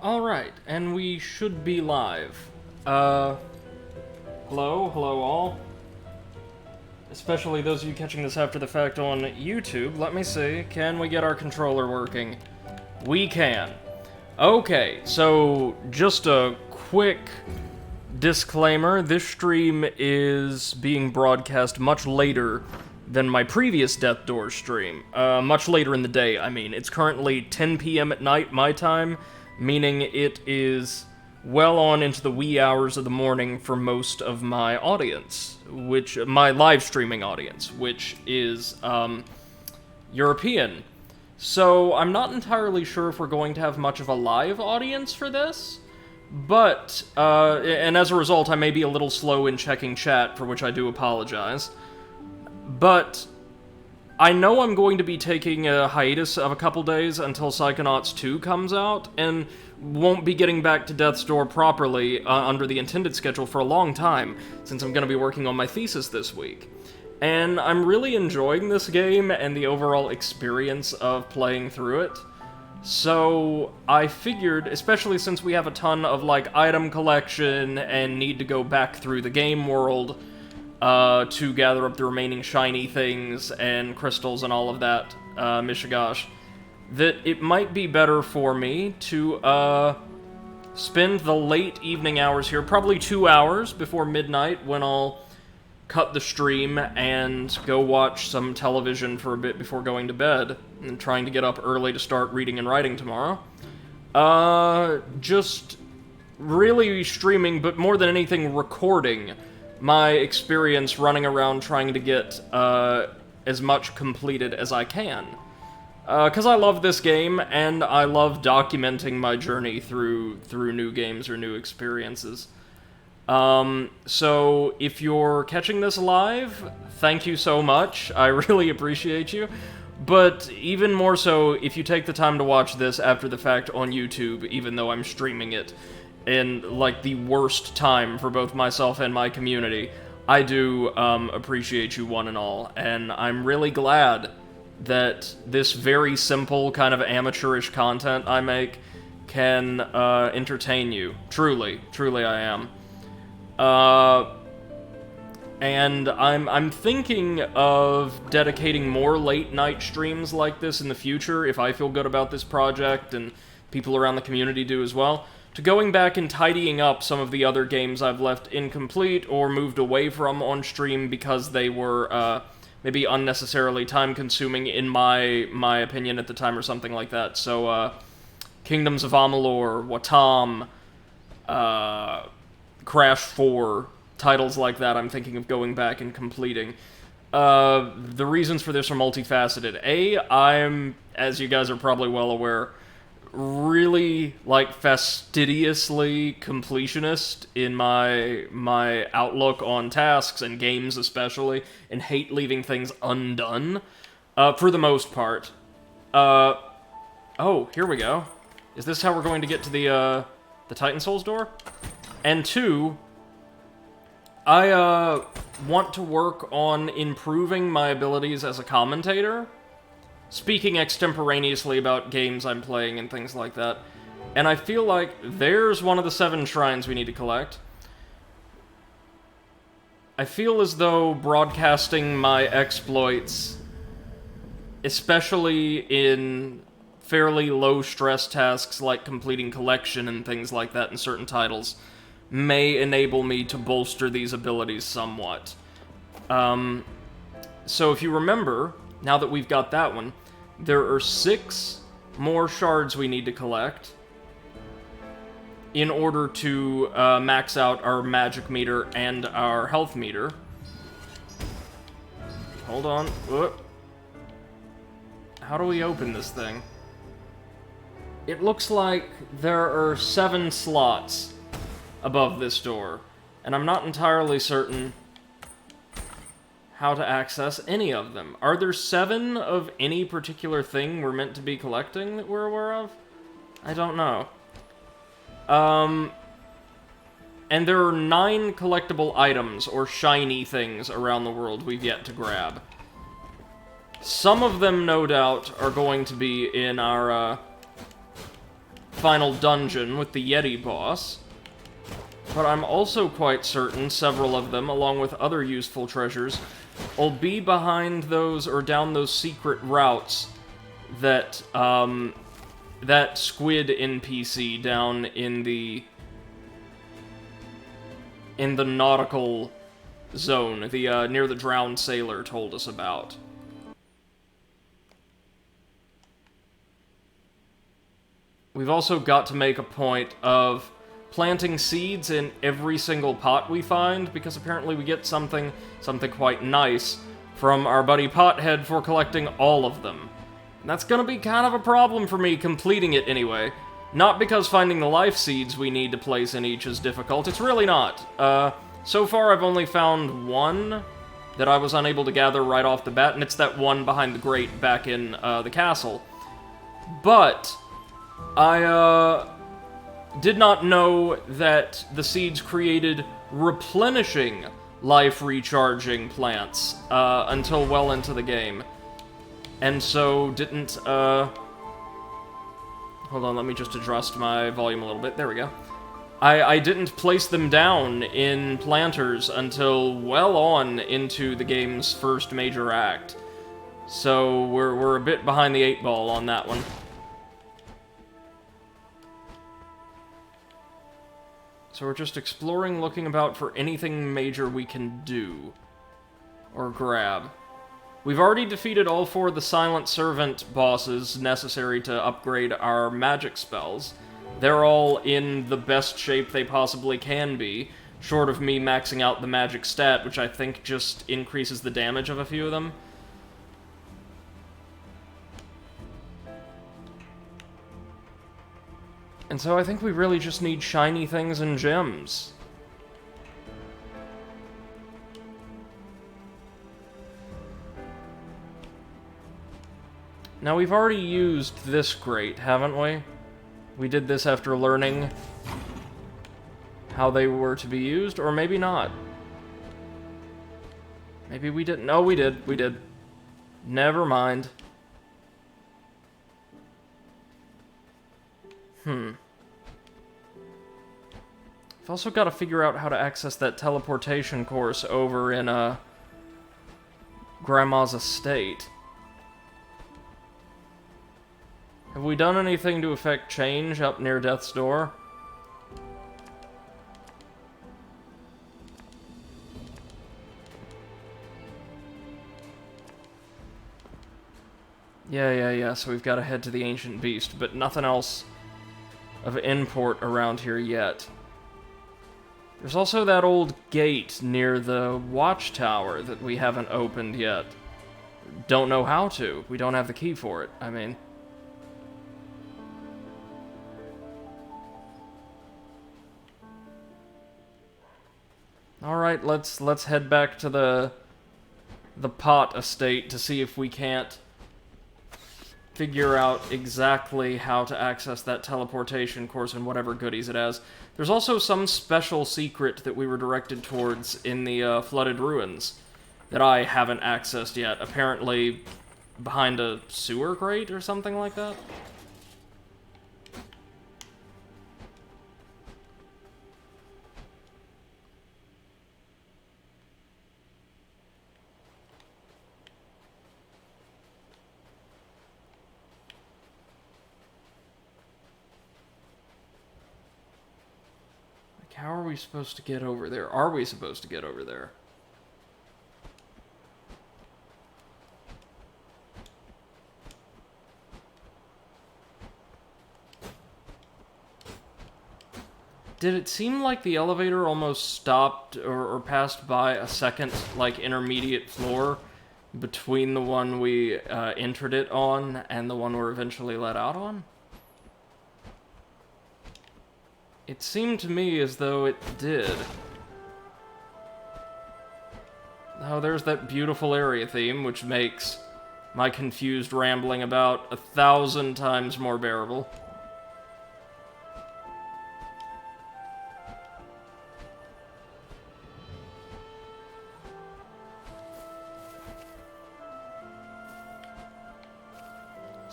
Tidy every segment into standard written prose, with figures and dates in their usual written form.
Alright, and we should be live. Hello all. Especially those of you catching this after the fact on YouTube. Let me see, can we get our controller working? We can. Okay, so just a quick disclaimer, this stream is being broadcast much later than my previous Death Door stream. Much later in the day, I mean. It's currently 10 p.m. at night, my time, meaning it is well on into the wee hours of the morning for most of my audience, my live streaming audience, which is, European. So I'm not entirely sure if we're going to have much of a live audience for this, but, and as a result, I may be a little slow in checking chat, for which I do apologize. But I know I'm going to be taking a hiatus of a couple days until Psychonauts 2 comes out, and won't be getting back to Death's Door properly under the intended schedule for a long time, since I'm going to be working on my thesis this week. And I'm really enjoying this game and the overall experience of playing through it. So I figured, especially since we have a ton of, like, item collection and need to go back through the game world, to gather up the remaining shiny things and crystals and all of that, mishigosh, that it might be better for me to, spend the late evening hours here, probably 2 hours before midnight, when I'll cut the stream and go watch some television for a bit before going to bed, and trying to get up early to start reading and writing tomorrow. Just really streaming, but more than anything, recording my experience running around trying to get as much completed as I can. Because I love this game, and I love documenting my journey through new games or new experiences. So if you're catching this live, thank you so much. I really appreciate you. But even more so, if you take the time to watch this after the fact on YouTube, even though I'm streaming it in, like, the worst time for both myself and my community, I do appreciate you one and all, and I'm really glad that this very simple kind of amateurish content I make can entertain you. Truly I am. And I'm thinking of dedicating more late-night streams like this in the future, if I feel good about this project, and people around the community do as well, to going back and tidying up some of the other games I've left incomplete or moved away from on stream because they were, maybe unnecessarily time-consuming in my opinion at the time or something like that. So, Kingdoms of Amalur, Watam, Crash 4, titles like that I'm thinking of going back and completing. The reasons for this are multifaceted. I'm, as you guys are probably well aware, really, like, fastidiously completionist in my outlook on tasks and games especially, and hate leaving things undone, for the most part. Oh, here we go. Is this how we're going to get to the Titan Souls door? And two, I, want to work on improving my abilities as a commentator, speaking extemporaneously about games I'm playing and things like that. And I feel like there's one of the 7 shrines we need to collect. I feel as though broadcasting my exploits, especially in fairly low-stress tasks like completing collection and things like that in certain titles, may enable me to bolster these abilities somewhat. So if you remember, now that we've got that one, there are 6 more shards we need to collect in order to max out our magic meter and our health meter. Hold on. Whoop. How do we open this thing? It looks like there are 7 slots above this door, and I'm not entirely certain how to access any of them. Are there 7 of any particular thing we're meant to be collecting that we're aware of? I don't know. And there are 9 collectible items, or shiny things, around the world we've yet to grab. Some of them, no doubt, are going to be in our, final dungeon with the Yeti boss. But I'm also quite certain several of them, along with other useful treasures, will be behind those, or down those secret routes that, that squid NPC down in the nautical zone, the, near the drowned sailor told us about. We've also got to make a point of planting seeds in every single pot we find, because apparently we get something quite nice from our buddy Pothead for collecting all of them. And that's gonna be kind of a problem for me completing it anyway. Not because finding the life seeds we need to place in each is difficult, it's really not. So far I've only found one that I was unable to gather right off the bat, and it's that one behind the grate back in the castle. But I did not know that the seeds created replenishing life recharging plants until well into the game. And so didn't, hold on, let me just adjust my volume a little bit, there we go. I didn't place them down in planters until well on into the game's first major act. So we're a bit behind the 8 ball on that one. So we're just exploring, looking about for anything major we can do. Or grab. We've already defeated all 4 of the Silent Servant bosses necessary to upgrade our magic spells. They're all in the best shape they possibly can be, short of me maxing out the magic stat, which I think just increases the damage of a few of them. And so I think we really just need shiny things and gems. Now, we've already used this grate, haven't we? We did this after learning how they were to be used, or maybe not. Maybe we didn't. No, we did. We did. Never mind. I've also got to figure out how to access that teleportation course over in, Grandma's estate. Have we done anything to affect change up near Death's Door? Yeah, so we've got to head to the Ancient Beast, but nothing else of import around here yet. There's also that old gate near the watchtower that we haven't opened yet. Don't know how to. We don't have the key for it, I mean. Alright, let's head back to the pot estate to see if we can't figure out exactly how to access that teleportation course and whatever goodies it has. There's also some special secret that we were directed towards in the flooded ruins that I haven't accessed yet. Apparently behind a sewer grate or something like that. How are we supposed to get over there? Are we supposed to get over there? Did it seem like the elevator almost stopped or passed by a second, like, intermediate floor between the one we entered it on and the one we're eventually let out on? It seemed to me as though it did. Oh, there's that beautiful area theme, which makes my confused rambling about 1,000 times more bearable.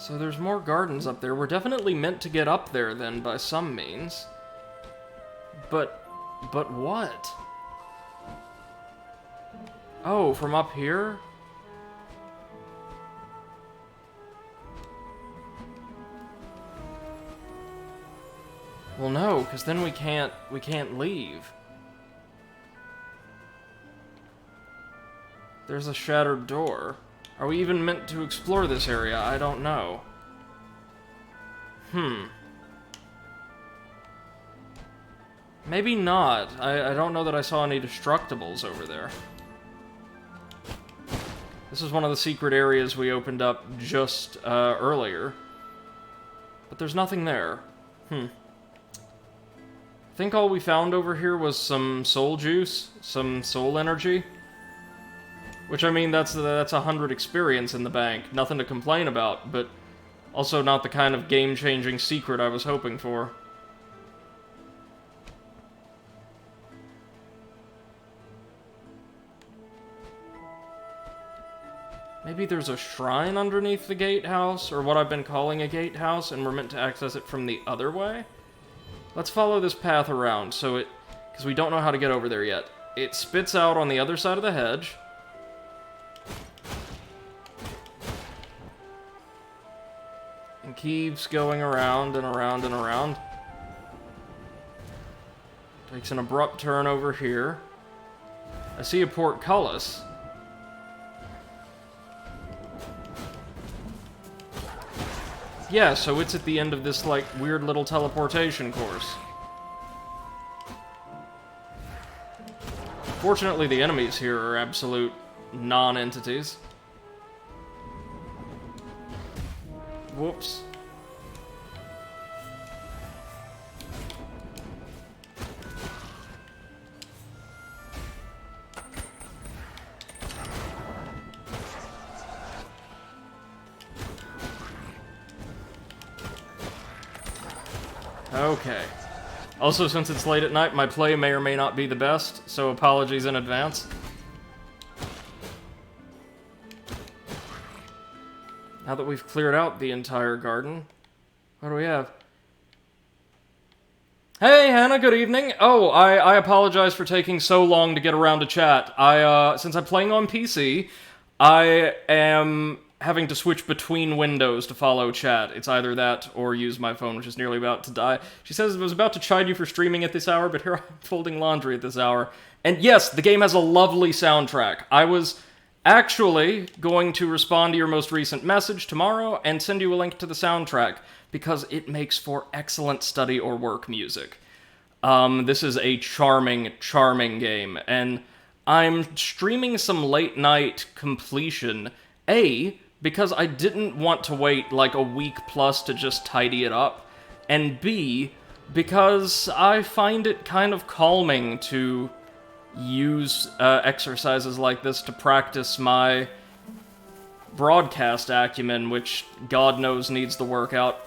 So there's more gardens up there. We're definitely meant to get up there, then, by some means. But what? Oh, from up here? Well, no, because then we can't leave. There's a shattered door. Are we even meant to explore this area? I don't know. Maybe not. I don't know that I saw any destructibles over there. This is one of the secret areas we opened up just earlier. But there's nothing there. I think all we found over here was some soul juice, some soul energy. Which, I mean, that's 100 experience in the bank. Nothing to complain about, but also not the kind of game-changing secret I was hoping for. Maybe there's a shrine underneath the gatehouse, or what I've been calling a gatehouse, and we're meant to access it from the other way? Let's follow this path around, because we don't know how to get over there yet. It spits out on the other side of the hedge. And keeps going around and around and around. Takes an abrupt turn over here. I see a portcullis. Yeah, so it's at the end of this, like, weird little teleportation course. Fortunately, the enemies here are absolute non-entities. Whoops. Okay. Also, since it's late at night, my play may or may not be the best, so apologies in advance. Now that we've cleared out the entire garden, what do we have? Hey, Hannah, good evening. Oh, I apologize for taking so long to get around to chat. Since I'm playing on PC, I am having to switch between windows to follow chat. It's either that or use my phone, which is nearly about to die. She says, I was about to chide you for streaming at this hour, but here I'm folding laundry at this hour. And yes, the game has a lovely soundtrack. I was actually going to respond to your most recent message tomorrow and send you a link to the soundtrack, because it makes for excellent study or work music. This is a charming, charming game, and I'm streaming some late night completion, because I didn't want to wait like a week plus to just tidy it up, and B, because I find it kind of calming to use exercises like this to practice my broadcast acumen, which God knows needs the workout.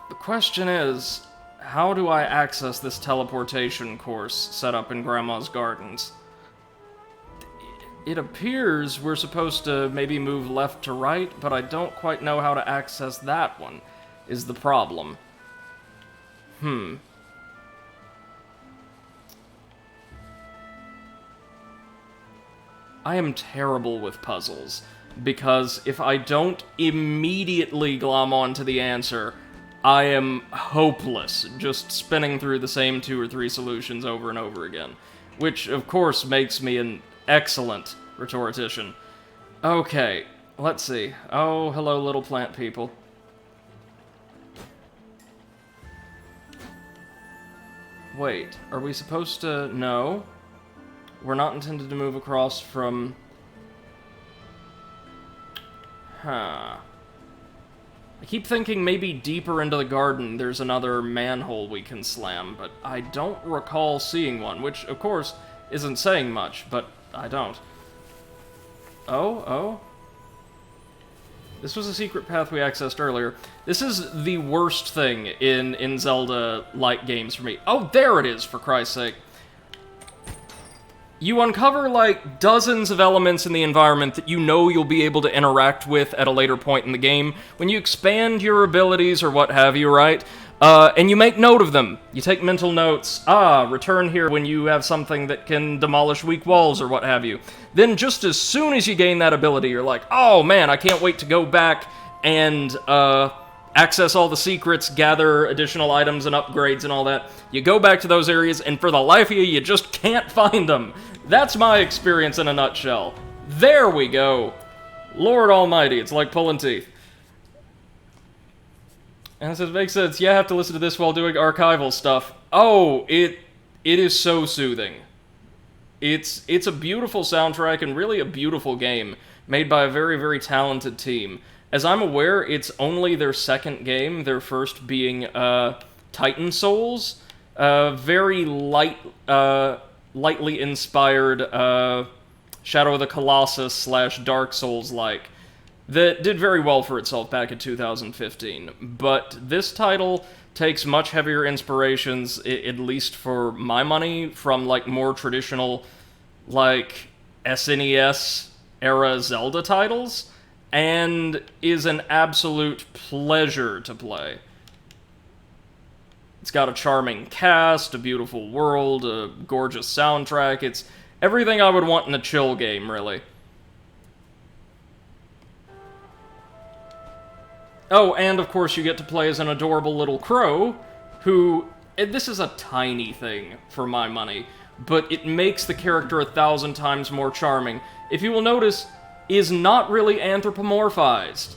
The question is, how do I access this teleportation course set up in Grandma's Gardens? It appears we're supposed to maybe move left to right, but I don't quite know how to access that one, is the problem. I am terrible with puzzles, because if I don't immediately glom onto the answer, I am hopeless, just spinning through the same 2 or 3 solutions over and over again. Which, of course, makes me an excellent rhetorician. Okay, let's see. Oh, hello, little plant people. Wait, are we supposed to... No. We're not intended to move across from... I keep thinking maybe deeper into the garden there's another manhole we can slam, but I don't recall seeing one, which, of course, isn't saying much, but I don't. Oh? This was a secret path we accessed earlier. This is the worst thing in Zelda-like games for me. Oh, there it is, for Christ's sake. you uncover, like, dozens of elements in the environment that you know you'll be able to interact with at a later point in the game when you expand your abilities or what have you, right? And you make note of them. You take mental notes. Return here when you have something that can demolish weak walls or what have you. Then just as soon as you gain that ability, you're like, oh man, I can't wait to go back and, access all the secrets, gather additional items and upgrades and all that. You go back to those areas, and for the life of you, you just can't find them. That's my experience in a nutshell. There we go. Lord almighty, it's like pulling teeth. And it says, makes sense, you have to listen to this while doing archival stuff. Oh, it is so soothing. It's a beautiful soundtrack and really a beautiful game, made by a very, very talented team. As I'm aware, it's only their second game, their first being Titan Souls. Very lightly inspired Shadow of the Colossus / Dark Souls-like, that did very well for itself back in 2015. But this title takes much heavier inspirations, at least for my money, from like more traditional, like SNES-era Zelda titles, and is an absolute pleasure to play. It's got a charming cast, a beautiful world, a gorgeous soundtrack. It's everything I would want in a chill game, really. Oh, and of course you get to play as an adorable little crow, who, and this is a tiny thing for my money, but it makes the character 1,000 times more charming. If you will notice, is not really anthropomorphized.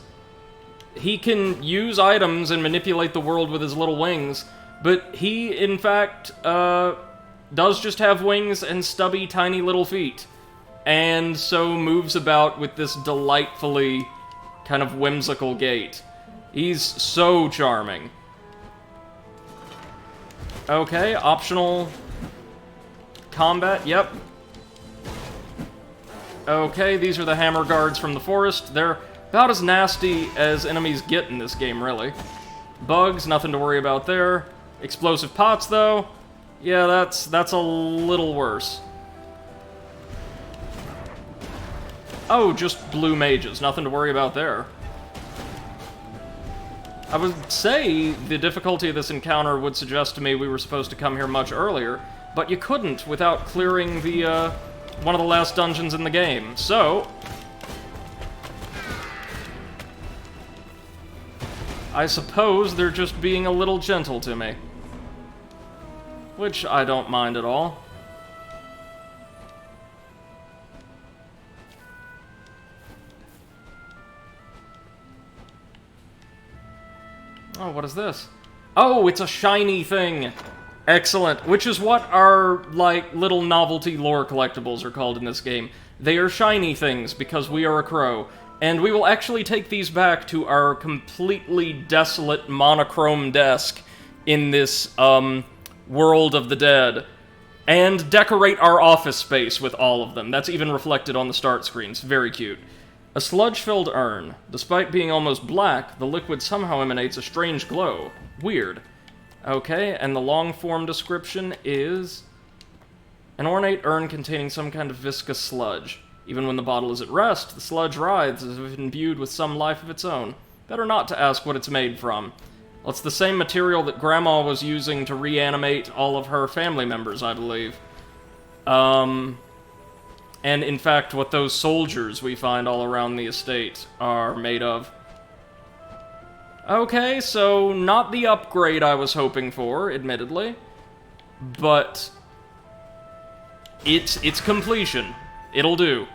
He can use items and manipulate the world with his little wings, but he, in fact, does just have wings and stubby, tiny little feet, and so moves about with this delightfully kind of whimsical gait. He's so charming. Okay, optional combat, yep. Okay, these are the hammer guards from the forest. They're about as nasty as enemies get in this game, really. Bugs, nothing to worry about there. Explosive pots, though, yeah, that's a little worse. Oh, just blue mages, nothing to worry about there. I would say the difficulty of this encounter would suggest to me we were supposed to come here much earlier, but you couldn't without clearing the, one of the last dungeons in the game, so I suppose they're just being a little gentle to me. Which I don't mind at all. Oh, what is this? Oh, it's a shiny thing! Excellent. Which is what our, like, little novelty lore collectibles are called in this game. They are shiny things, because we are a crow. And we will actually take these back to our completely desolate monochrome desk in this, World of the Dead, and decorate our office space with all of them. That's even reflected on the start screens. Very cute. A sludge-filled urn. Despite being almost black, the liquid somehow emanates a strange glow. Weird. Okay, and the long-form description is an ornate urn containing some kind of viscous sludge. Even when the bottle is at rest, the sludge writhes as if imbued with some life of its own. Better not to ask what it's made from. Well, it's the same material that Grandma was using to reanimate all of her family members, I believe. And in fact, what those soldiers we find all around the estate are made of. Okay, so not the upgrade I was hoping for, admittedly. But it's completion. It'll do.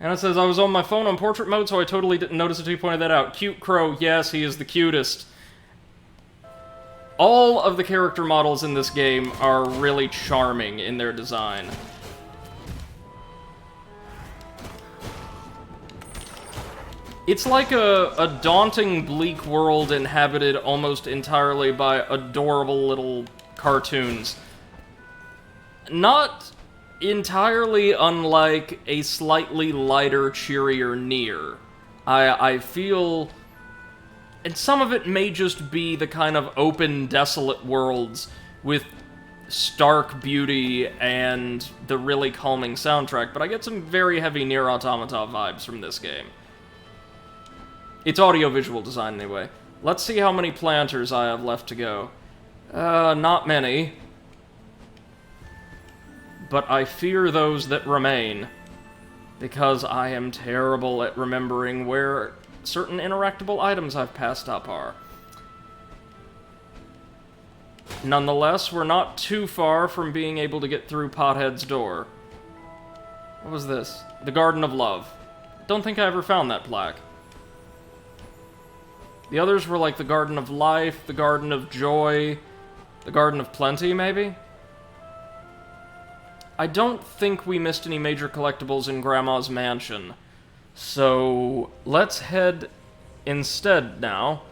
And it says, I was on my phone on portrait mode, so I totally didn't notice it until you pointed that out. Cute crow, yes, he is the cutest. All of the character models in this game are really charming in their design. It's like a daunting, bleak world inhabited almost entirely by adorable little cartoons. Not entirely unlike a slightly lighter, cheerier Nier. I feel And some of it may just be the kind of open, desolate worlds with stark beauty and the really calming soundtrack, but I get some very heavy Nier Automata vibes from this game. It's audio-visual design, anyway. Let's see how many planters I have left to go. Not many. But I fear those that remain, because I am terrible at remembering where certain interactable items I've passed up are. Nonetheless, we're not too far from being able to get through Pothead's door. What was this? The Garden of Love. Don't think I ever found that plaque. The others were like the Garden of Life, the Garden of Joy, the Garden of Plenty, maybe? I don't think we missed any major collectibles in Grandma's mansion. So, let's head instead now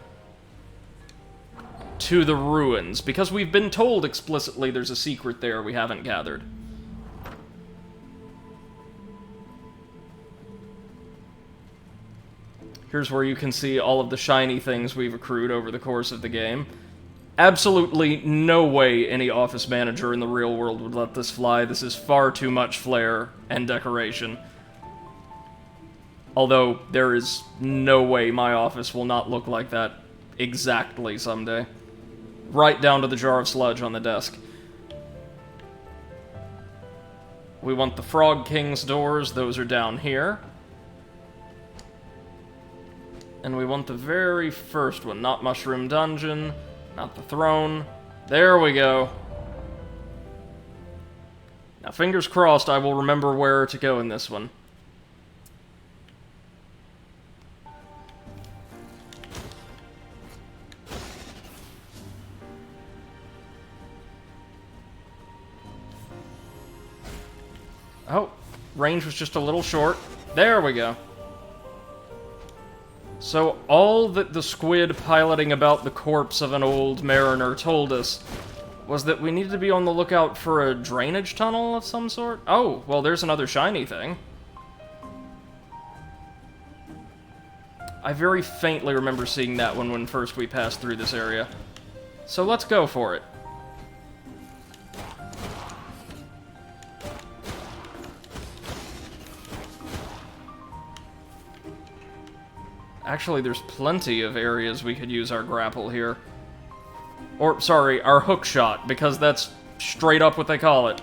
to the ruins, because we've been told explicitly there's a secret there we haven't gathered. Here's where you can see all of the shiny things we've accrued over the course of the game. Absolutely no way any office manager in the real world would let this fly. This is far too much flair and decoration. Although, there is no way my office will not look like that exactly someday. Right down to the jar of sludge on the desk. We want the Frog King's doors, those are down here. And we want the very first one, not Mushroom Dungeon, not the throne. There we go. Now, fingers crossed I will remember where to go in this one. Oh, range was just a little short. There we go. So, all that the squid piloting about the corpse of an old mariner told us was that we needed to be on the lookout for a drainage tunnel of some sort? Oh, well, there's another shiny thing. I very faintly remember seeing that one when first we passed through this area. So let's go for it. Actually, there's plenty of areas we could use our grapple here. Or, sorry, our hook shot, because that's straight up what they call it.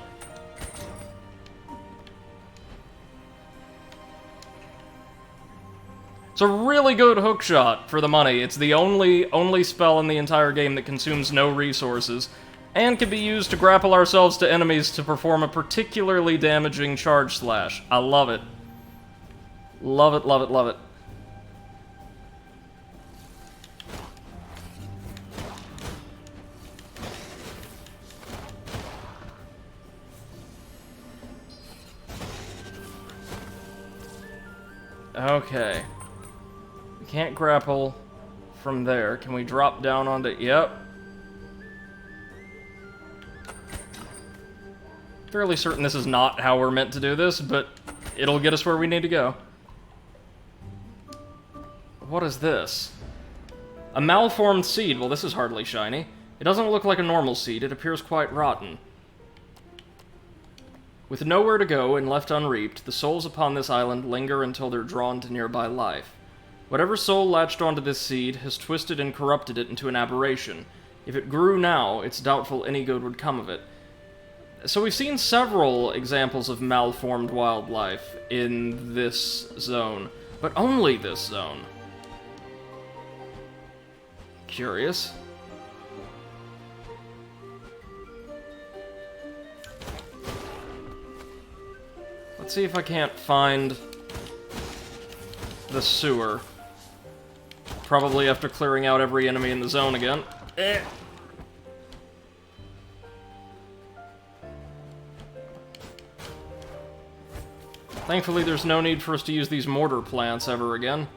It's a really good hook shot for the money. It's the only spell in the entire game that consumes no resources, and can be used to grapple ourselves to enemies to perform a particularly damaging charge slash. I love it. Love it, love it, love it. Okay. We can't grapple from there. Can we drop down onto... Yep. Fairly certain this is not how we're meant to do this, but it'll get us where we need to go. What is this? A Malformed Seed. Well, this is hardly shiny. It doesn't look like a normal seed. It appears quite rotten. With nowhere to go and left unreaped, the souls upon this island linger until they're drawn to nearby life. Whatever soul latched onto this seed has twisted and corrupted it into an aberration. If it grew now, it's doubtful any good would come of it. So we've seen several examples of malformed wildlife in this zone, but only this zone. Curious. Let's see if I can't find the sewer. Probably after clearing out every enemy in the zone again. Thankfully, there's no need for us to use these mortar plants ever again.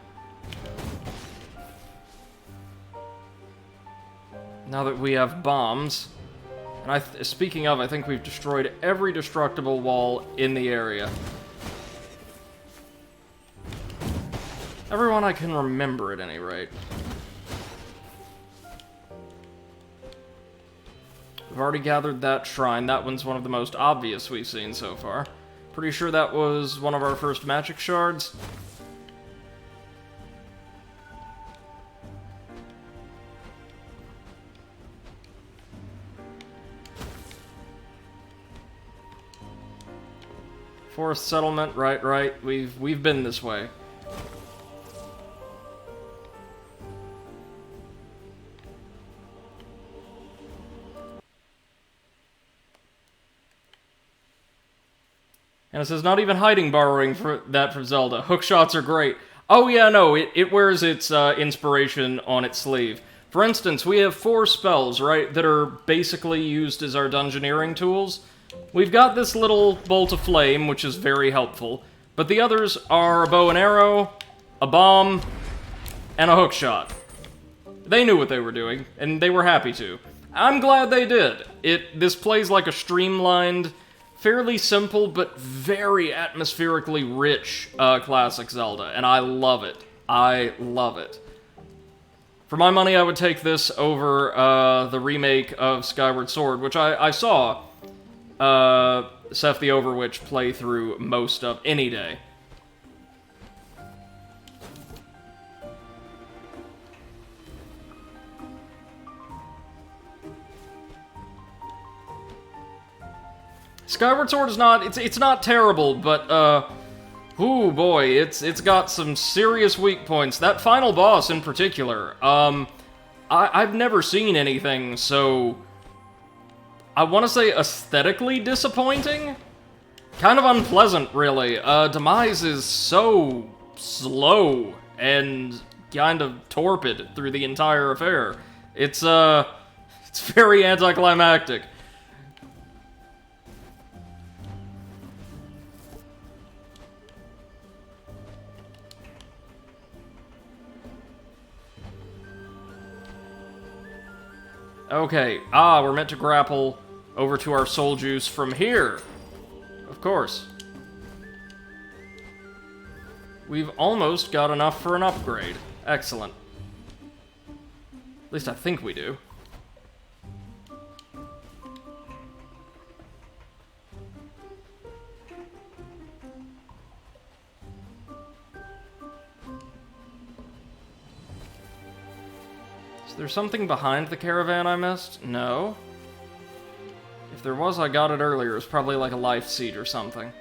Now that we have bombs. And speaking of, I think we've destroyed every destructible wall in the area. Everyone I can remember, at any rate. We've already gathered that shrine. That one's one of the most obvious we've seen so far. Pretty sure that was one of our first magic shards. Forest settlement, right. We've been this way. And it says, not even hiding borrowing that from Zelda. Hookshots are great. Oh yeah, no, it wears its inspiration on its sleeve. For instance, we have 4 spells, right, that are basically used as our dungeoneering tools. We've got this little bolt of flame, which is very helpful, but the others are a bow and arrow, a bomb, and a hookshot. They knew what they were doing, and they were happy to. I'm glad they did. This plays like a streamlined, fairly simple, but very atmospherically rich classic Zelda, and I love it. I love it. For my money, I would take this over the remake of Skyward Sword, which I saw Seth the Overwitch play through most of any day. Skyward Sword is not, it's not terrible, but, ooh boy, it's got some serious weak points. That final boss in particular, I've never seen anything so, I want to say aesthetically disappointing? Kind of unpleasant, really. Demise is so slow and kind of torpid through the entire affair. It's very anticlimactic. Okay, we're meant to grapple over to our soul juice from here. Of course. We've almost got enough for an upgrade. Excellent. At least I think we do. There's something behind the caravan I missed? No. If there was, I got it earlier. It was probably like a life seed or something.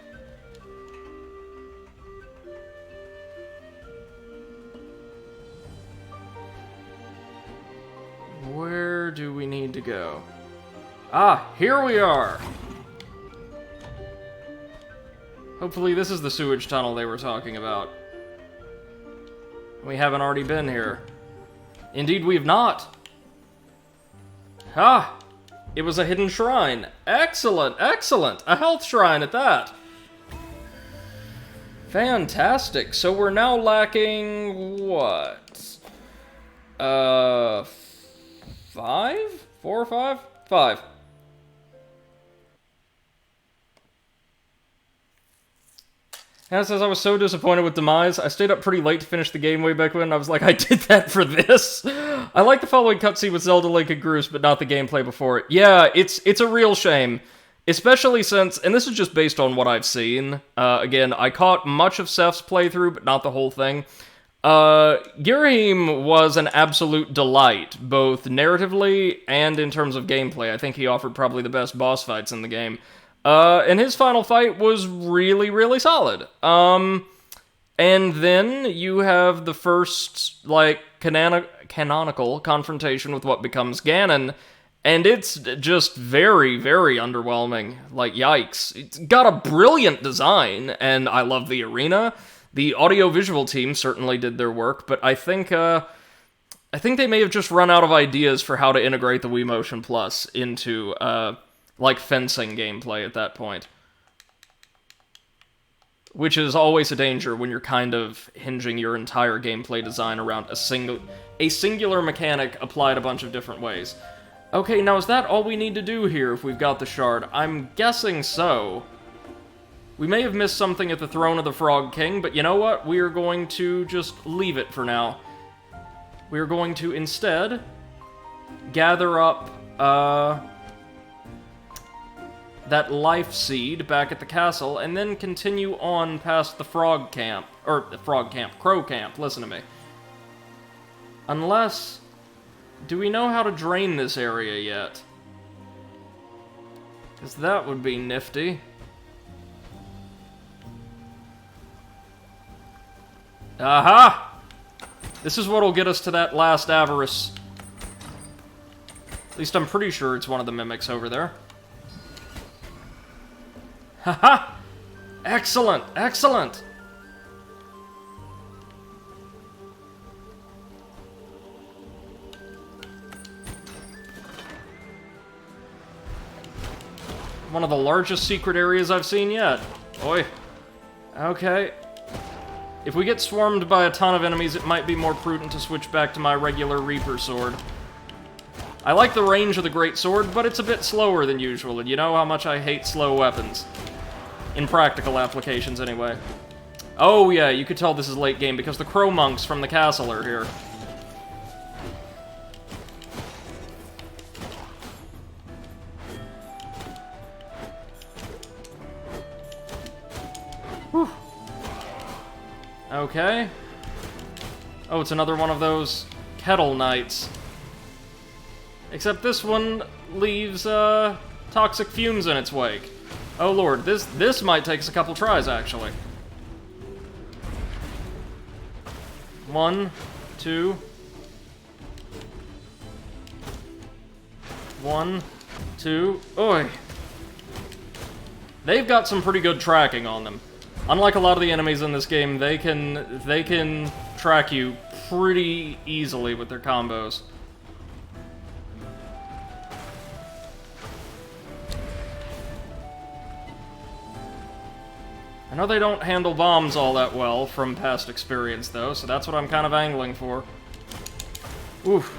Where do we need to go? Ah, here we are! Hopefully this is the sewage tunnel they were talking about. We haven't already been here. Indeed, we have not. Ah! It was a hidden shrine. Excellent, excellent! A health shrine at that. Fantastic. So we're now lacking... what? 5? 4 or 5? 5. Hannah says, I was so disappointed with Demise. I stayed up pretty late to finish the game way back when. I was like, I did that for this? I like the following cutscene with Zelda, Link, and Groose, but not the gameplay before it. Yeah, it's a real shame. Especially since, and this is just based on what I've seen. Again, I caught much of Seth's playthrough, but not the whole thing. Girahim was an absolute delight, both narratively and in terms of gameplay. I think he offered probably the best boss fights in the game. And his final fight was really, really solid. And then you have the first, like, canonical confrontation with what becomes Ganon, and it's just very, very underwhelming. Like, yikes. It's got a brilliant design, and I love the arena. The audio-visual team certainly did their work, but I think they may have just run out of ideas for how to integrate the Wii Motion Plus into, like, fencing gameplay at that point. Which is always a danger when you're kind of hinging your entire gameplay design around a singular mechanic applied a bunch of different ways. Okay, now is that all we need to do here if we've got the shard? I'm guessing so. We may have missed something at the Throne of the Frog King, but you know what? We are going to just leave it for now. We are going to instead gather up, that life seed back at the castle, and then continue on past the frog camp. Or, the frog camp. Crow camp, listen to me. Unless... Do we know how to drain this area yet? Because that would be nifty. Aha! This is what'll get us to that last Avarice. At least I'm pretty sure it's one of the mimics over there. Haha! Excellent! Excellent! One of the largest secret areas I've seen yet. Oi. Okay. If we get swarmed by a ton of enemies, it might be more prudent to switch back to my regular Reaper sword. I like the range of the Great Sword, but it's a bit slower than usual, and you know how much I hate slow weapons. In practical applications, anyway. Oh yeah, you could tell this is late game because the Crow Monks from the castle are here. Whew. Okay. Oh, it's another one of those Kettle Knights. Except this one leaves, toxic fumes in its wake. Oh lord, this might take us a couple tries, actually. 1, 2... 1, 2... Oi! They've got some pretty good tracking on them. Unlike a lot of the enemies in this game, they can track you pretty easily with their combos. I know they don't handle bombs all that well from past experience, though, so that's what I'm kind of angling for. Oof.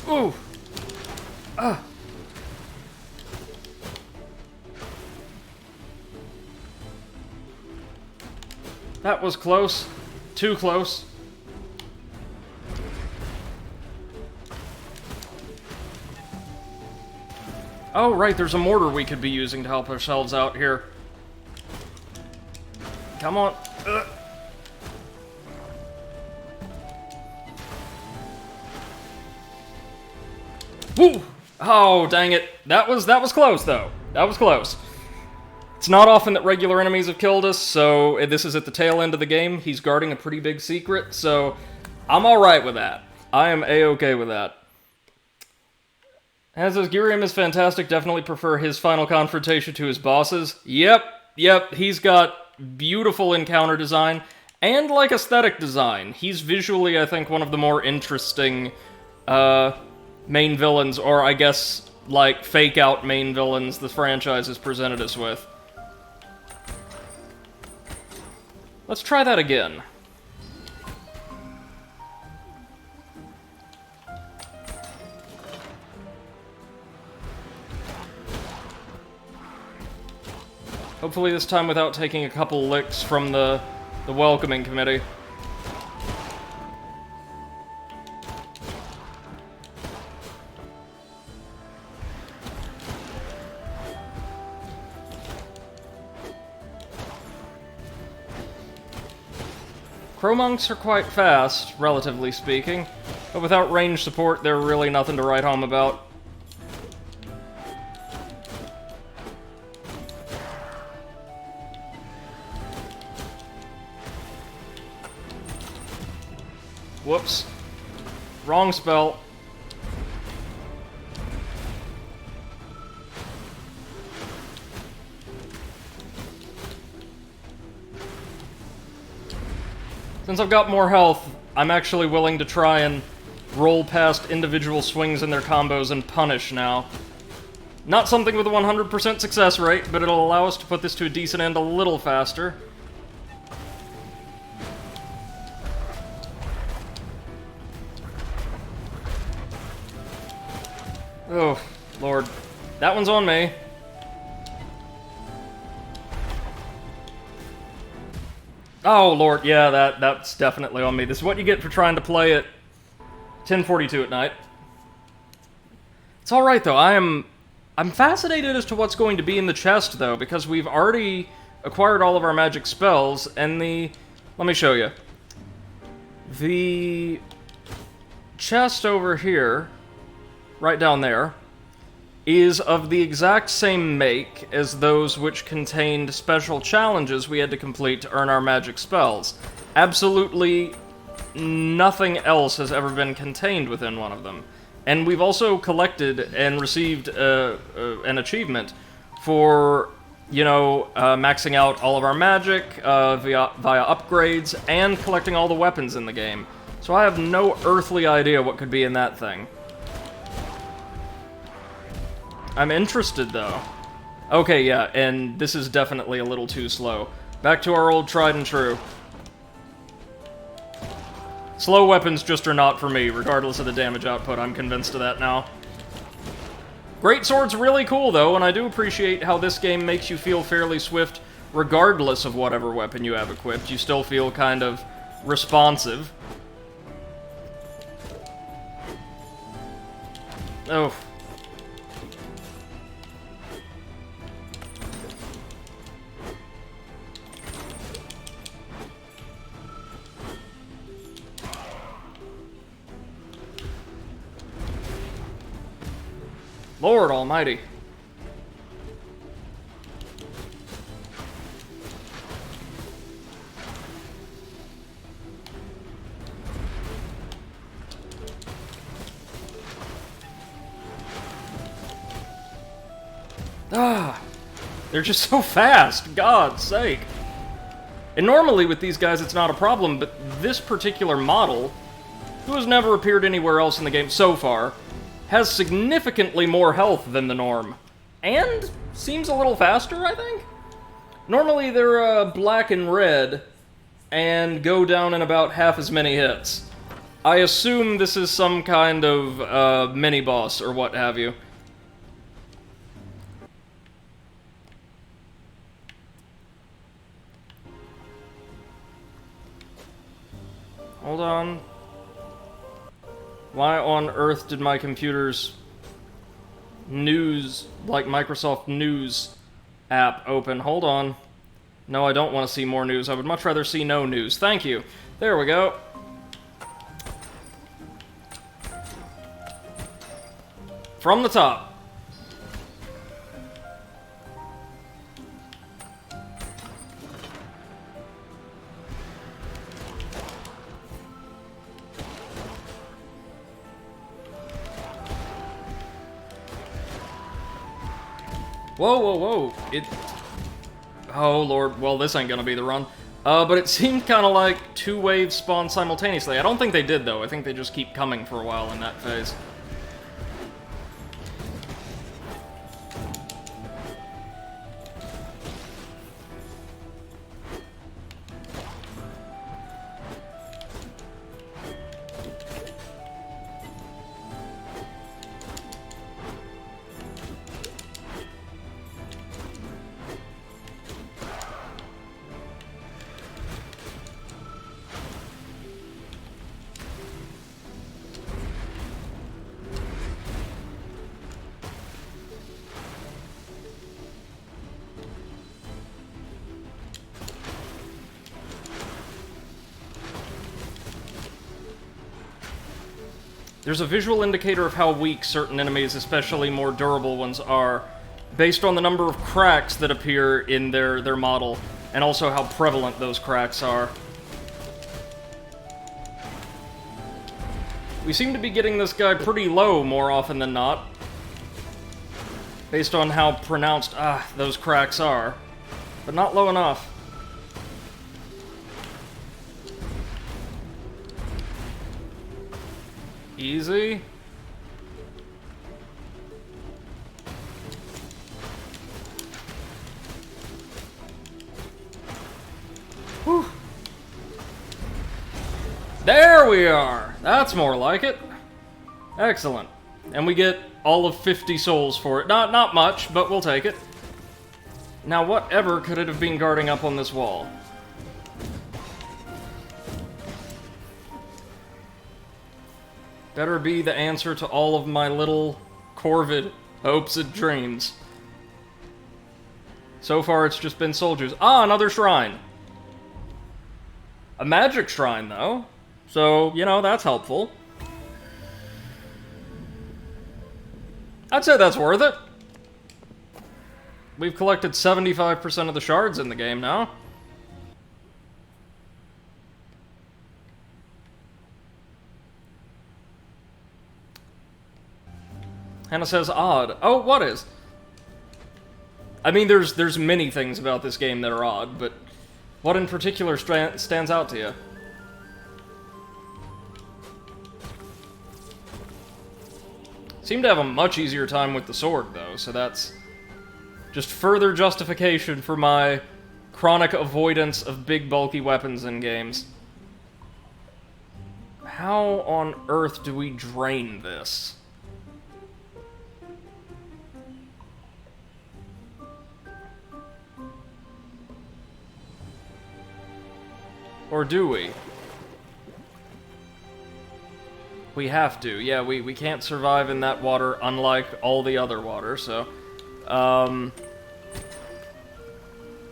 Ooh! Ah! That was close. Too close. Oh, right, there's a mortar we could be using to help ourselves out here. Come on. Ugh. Woo! Oh, dang it. That was close, though. That was close. It's not often that regular enemies have killed us, so this is at the tail end of the game. He's guarding a pretty big secret, so I'm alright with that. I am A-okay with that. As says, Girium is fantastic, definitely prefer his final confrontation to his bosses. Yep, he's got beautiful encounter design, and, like, aesthetic design. He's visually, I think, one of the more interesting, main villains, or I guess, like, fake-out main villains the franchise has presented us with. Let's try that again. Hopefully this time without taking a couple licks from the welcoming committee. Crow Monks are quite fast, relatively speaking, but without range support, they're really nothing to write home about. Whoops. Wrong spell. Since I've got more health, I'm actually willing to try and roll past individual swings in their combos and punish now. Not something with a 100% success rate, but it'll allow us to put this to a decent end a little faster. Oh, Lord. That one's on me. Oh, Lord, yeah, that's definitely on me. This is what you get for trying to play it 10:42 at night. It's alright, though. I'm fascinated as to what's going to be in the chest, though, because we've already acquired all of our magic spells, and let me show you. The chest over here, right down there, is of the exact same make as those which contained special challenges we had to complete to earn our magic spells. Absolutely nothing else has ever been contained within one of them. And we've also collected and received an achievement for, you know, maxing out all of our magic via upgrades and collecting all the weapons in the game. So I have no earthly idea what could be in that thing. I'm interested, though. Okay, yeah, and this is definitely a little too slow. Back to our old tried and true. Slow weapons just are not for me, regardless of the damage output. I'm convinced of that now. Great Sword's really cool, though, and I do appreciate how this game makes you feel fairly swift regardless of whatever weapon you have equipped. You still feel kind of responsive. Oh. Lord Almighty. Ah, they're just so fast, God's sake. And normally with these guys it's not a problem, but this particular model, who has never appeared anywhere else in the game so far, has significantly more health than the norm. And seems a little faster, I think? Normally they're black and red, and go down in about half as many hits. I assume this is some kind of mini-boss or what have you. Hold on. Why on earth did my computer's news, like Microsoft News app, open? Hold on. No, I don't want to see more news. I would much rather see no news. Thank you. There we go. From the top. Whoa, whoa, whoa. Oh, Lord. Well, this ain't gonna be the run. But it seemed kind of like two waves spawned simultaneously. I don't think they did, though. I think they just keep coming for a while in that phase. There's a visual indicator of how weak certain enemies, especially more durable ones, are, based on the number of cracks that appear in their model, and also how prevalent those cracks are. We seem to be getting this guy pretty low more often than not, based on how pronounced, those cracks are, but not low enough. Easy. Whew. There we are! That's more like it. Excellent. And we get all of 50 souls for it. Not much, but we'll take it. Now, whatever could it have been guarding up on this wall? Better be the answer to all of my little corvid hopes and dreams. So far, it's just been soldiers. Ah, another shrine. A magic shrine, though. So, you know, that's helpful. I'd say that's worth it. We've collected 75% of the shards in the game now. Hannah says odd. Oh, what is? I mean, there's many things about this game that are odd, but what in particular stands out to you? Seem to have a much easier time with the sword, though, so that's just further justification for my chronic avoidance of big, bulky weapons in games. How on earth do we drain this? Or do we? We have to. Yeah, we can't survive in that water, unlike all the other water, so...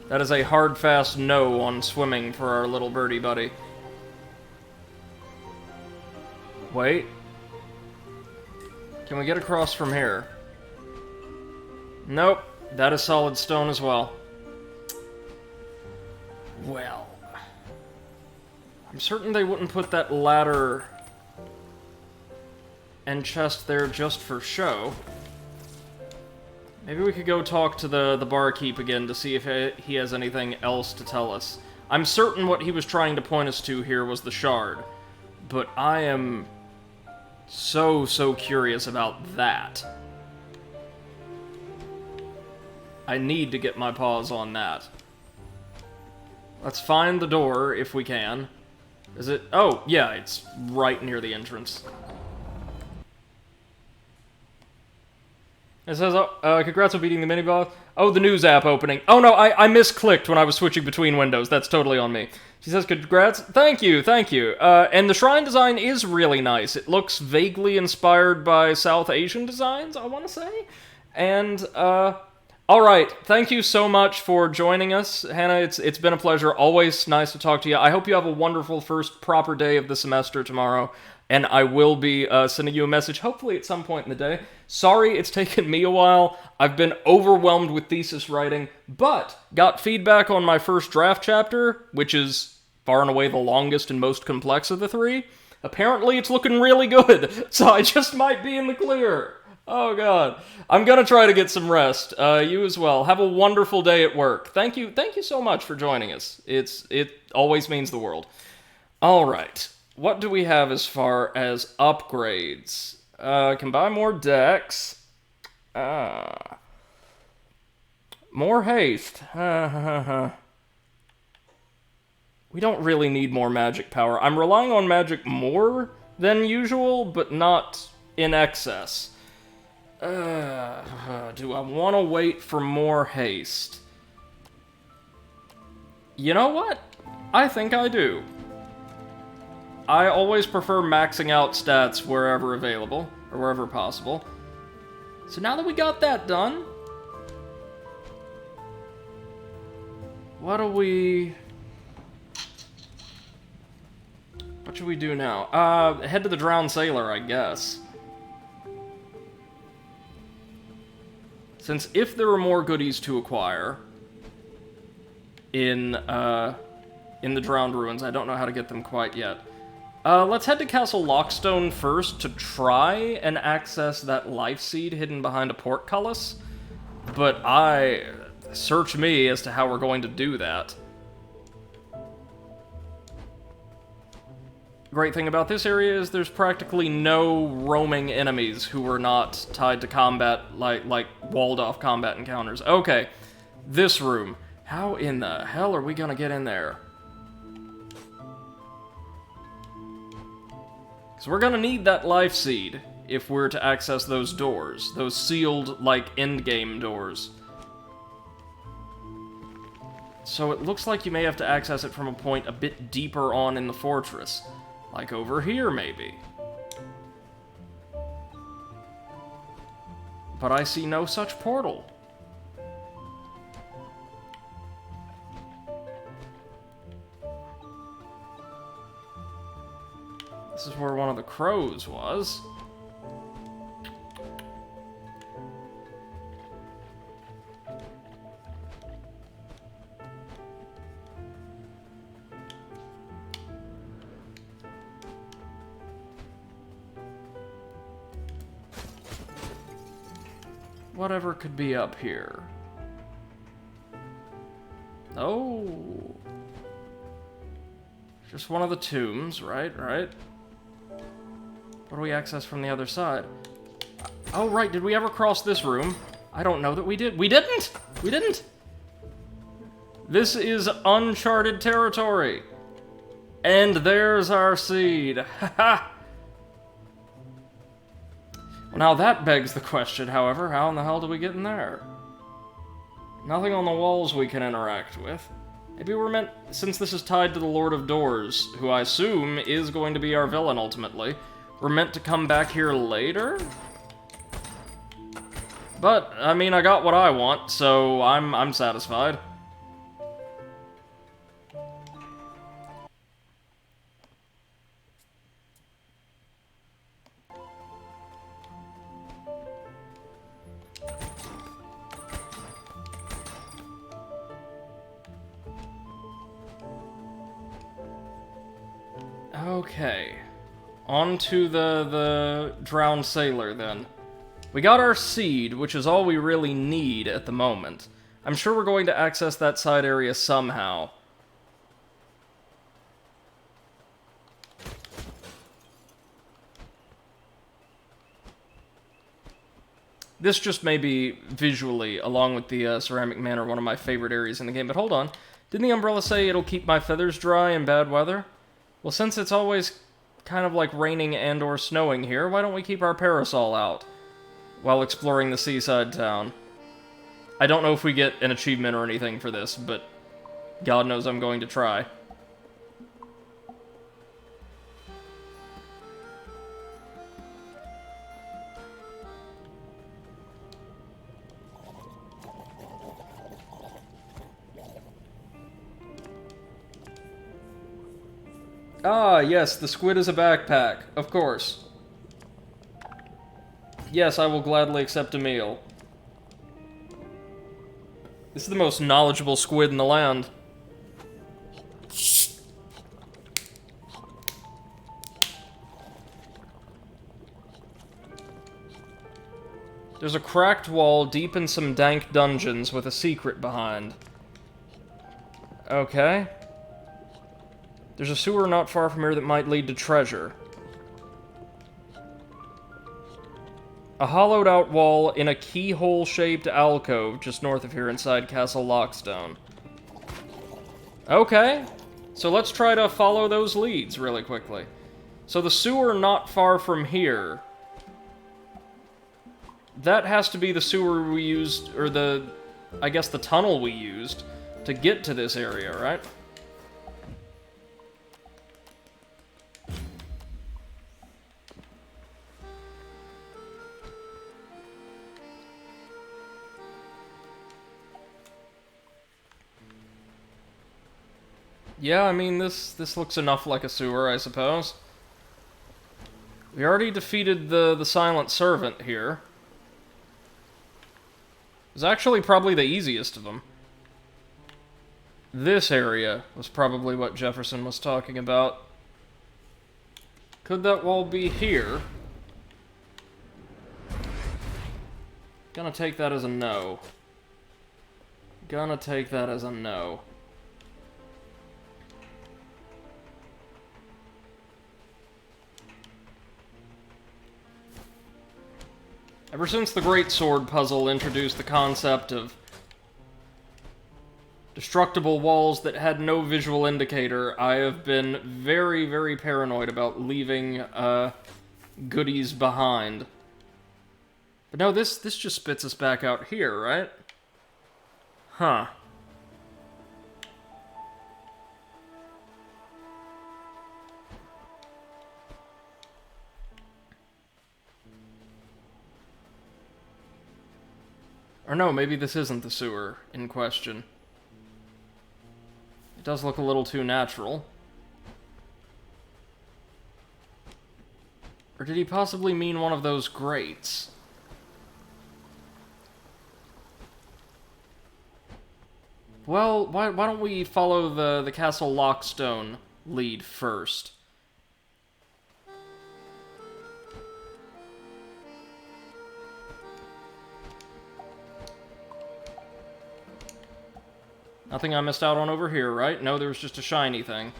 that is a hard, fast no on swimming for our little birdie buddy. Wait. Can we get across from here? Nope. That is solid stone as well. Well... I'm certain they wouldn't put that ladder and chest there just for show. Maybe we could go talk to the barkeep again to see if he has anything else to tell us. I'm certain what he was trying to point us to here was the shard, but I am so curious about that. I need to get my paws on that. Let's find the door if we can. Is it? Oh, yeah, it's right near the entrance. It says, congrats on beating the mini-boss. Oh, the news app opening. Oh, no, I misclicked when I was switching between windows. That's totally on me. She says, congrats. Thank you, thank you. And the shrine design is really nice. It looks vaguely inspired by South Asian designs, I want to say. And, alright, thank you so much for joining us, Hannah. It's been a pleasure. Always nice to talk to you. I hope you have a wonderful first proper day of the semester tomorrow, and I will be sending you a message, hopefully at some point in the day. Sorry it's taken me a while. I've been overwhelmed with thesis writing, but got feedback on my first draft chapter, which is far and away the longest and most complex of the three. Apparently it's looking really good, so I just might be in the clear. Oh god. I'm gonna try to get some rest. You as well. Have a wonderful day at work. Thank you so much for joining us. It always means the world. Alright. What do we have as far as upgrades? Can buy more decks. More haste. We don't really need more magic power. I'm relying on magic more than usual, but not in excess. Do I want to wait for more haste? You know what? I think I do. I always prefer maxing out stats wherever available, or wherever possible. So now that we got that done, what should we do now? Head to the Drowned Sailor, I guess. Since if there are more goodies to acquire in the Drowned Ruins, I don't know how to get them quite yet. Let's head to Castle Lockstone first to try and access that life seed hidden behind a portcullis. But search me as to how we're going to do that. Great thing about this area is there's practically no roaming enemies who are not tied to combat, like walled-off combat encounters. Okay, this room. How in the hell are we gonna get in there? So we're gonna need that life seed if we're to access those doors. Those sealed, like, endgame doors. So it looks like you may have to access it from a point a bit deeper on in the fortress. Like over here, maybe. but I see no such portal. This is where one of the crows was. Whatever could be up here. Oh. Just one of the tombs, right? What do we access from the other side? Oh, right, did we ever cross this room? I don't know that we did. We didn't! We didn't! This is uncharted territory. And there's our seed. Haha! Well, now that begs the question, however, how in the hell do we get in there? Nothing on the walls we can interact with. Maybe we're meant, since this is tied to the Lord of Doors, who I assume is going to be our villain ultimately, we're meant to come back here later? But, I mean, I got what I want, so I'm satisfied. Okay. On to the drowned sailor, then. We got our seed, which is all we really need at the moment. I'm sure we're going to access that side area somehow. This just may be visually, along with the Ceramic Manor, one of my favorite areas in the game. But hold on. Didn't the umbrella say it'll keep my feathers dry in bad weather? Well, since it's always kind of like raining and or snowing here, why don't we keep our parasol out while exploring the seaside town? I don't know if we get an achievement or anything for this, but God knows I'm going to try. Ah, yes, the squid is a backpack. Of course. Yes, I will gladly accept a meal. This is the most knowledgeable squid in the land. There's a cracked wall deep in some dank dungeons with a secret behind. Okay. There's a sewer not far from here that might lead to treasure. A hollowed-out wall in a keyhole-shaped alcove just north of here inside Castle Lockstone. Okay, so let's try to follow those leads really quickly. So the sewer not far from here. That has to be the sewer we used, or I guess the tunnel we used to get to this area, right? Yeah, I mean, this looks enough like a sewer, I suppose. We already defeated the Silent Servant here. It was actually probably the easiest of them. This area was probably what Jefferson was talking about. Could that wall be here? Gonna take that as a no. Gonna take that as a no. Ever since the Great Sword puzzle introduced the concept of destructible walls that had no visual indicator, I have been very, very paranoid about leaving goodies behind. But no, this just spits us back out here, right? Huh. Or no, maybe this isn't the sewer in question. It does look a little too natural. Or did he possibly mean one of those grates? Well, why don't we follow the Castle Lockstone lead first? Nothing I missed out on over here, right? No, there was just a shiny thing.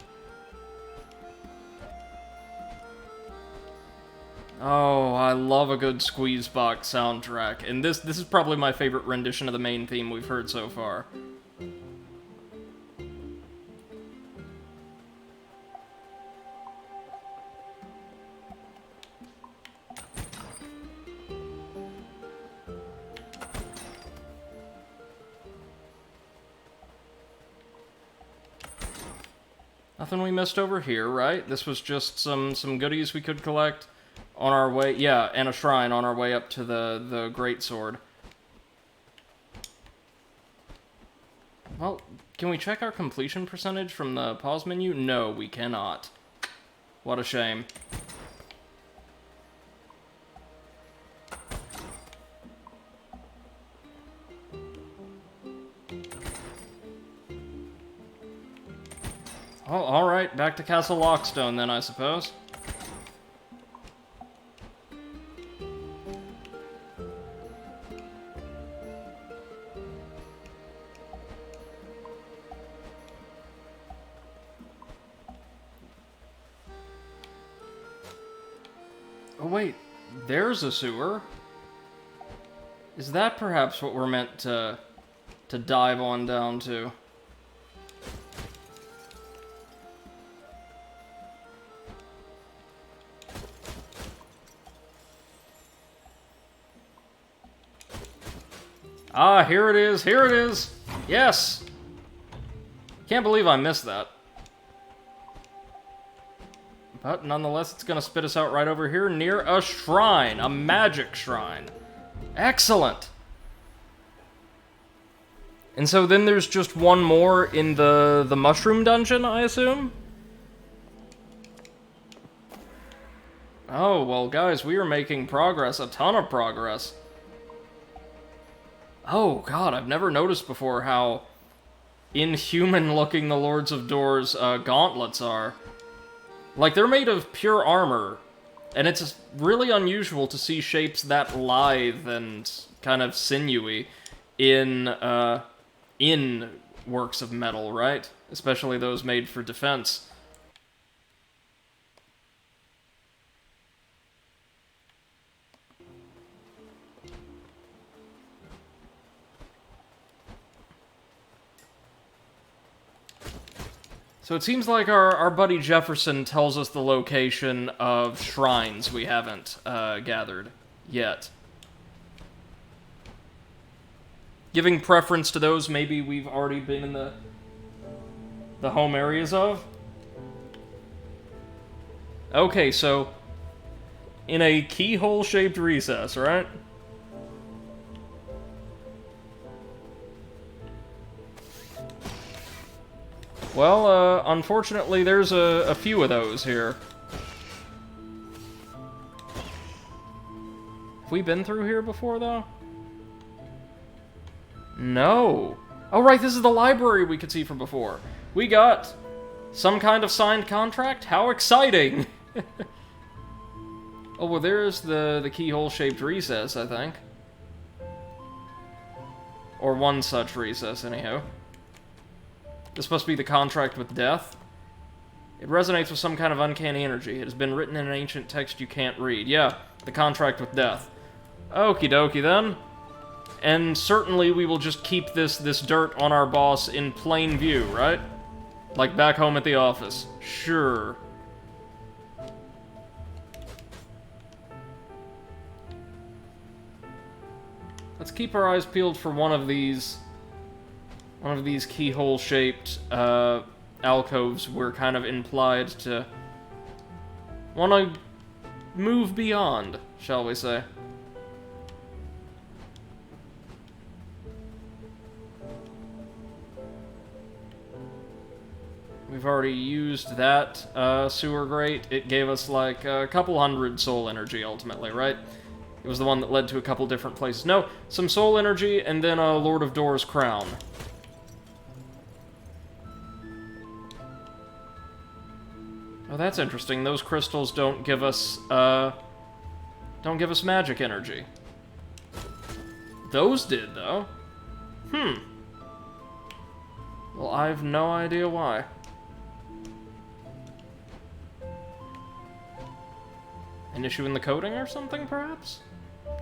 Oh, I love a good Squeeze Box soundtrack, and this is probably my favorite rendition of the main theme we've heard so far. Nothing we missed over here, right? This was just some goodies we could collect on our way... Yeah, and a shrine on our way up to the Greatsword. Well, can we check our completion percentage from the pause menu? No, we cannot. What a shame. Oh, alright, back to Castle Lockstone then, I suppose. Oh wait, there's a sewer? Is that perhaps what we're meant to dive on down to? Ah, here it is, here it is! Yes! Can't believe I missed that. But nonetheless, it's gonna spit us out right over here near a shrine, a magic shrine. Excellent! And so then there's just one more in the mushroom dungeon, I assume? Oh, well guys, we are making progress, a ton of progress. Oh god, I've never noticed before how inhuman-looking the Lords of Door's gauntlets are. Like, they're made of pure armor, and it's really unusual to see shapes that lithe and kind of sinewy in works of metal, right? Especially those made for defense. So it seems like our buddy Jefferson tells us the location of shrines we haven't gathered yet. Giving preference to those maybe we've already been in the home areas of. Okay, so in a keyhole-shaped recess, right? Well, unfortunately, there's a few of those here. Have we been through here before, though? No. Oh, right, this is the library we could see from before. We got some kind of signed contract? How exciting! Oh, well, there's the keyhole-shaped recess, I think. Or one such recess, anyhow. This must be the contract with death. It resonates with some kind of uncanny energy. It has been written in an ancient text you can't read. Yeah, the contract with death. Okie dokie then. And certainly we will just keep this dirt on our boss in plain view, right? Like back home at the office. Sure. Let's keep our eyes peeled for one of these keyhole-shaped alcoves we're kind of implied to want to move beyond, shall we say. We've already used that sewer grate. It gave us like a couple hundred soul energy ultimately, right? It was the one that led to a couple different places. No, some soul energy and then a Lord of Door's crown. Oh, that's interesting. Those crystals don't give us magic energy. Those did, though. Well, I have no idea why. An issue in the coding or something, perhaps?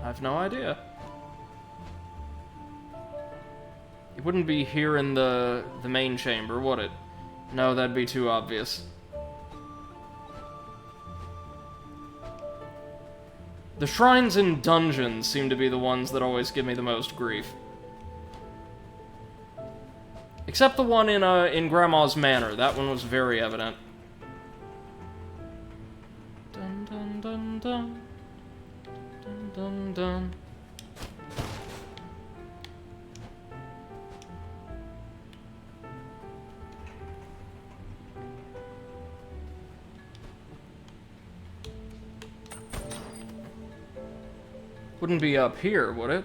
I have no idea. It wouldn't be here in the main chamber, would it? No, that'd be too obvious. The shrines in dungeons seem to be the ones that always give me the most grief. Except the one in Grandma's Manor. That one was very evident. Dun dun dun dun. Dun dun dun. Wouldn't be up here, would it?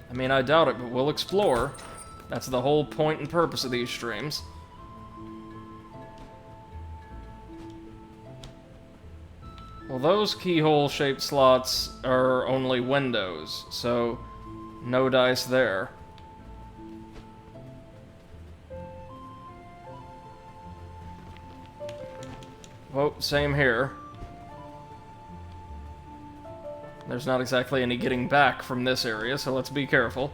I mean, I doubt it, but we'll explore. That's the whole point and purpose of these streams. Well, those keyhole-shaped slots are only windows, so no dice there. Well, same here. There's not exactly any getting back from this area, so let's be careful.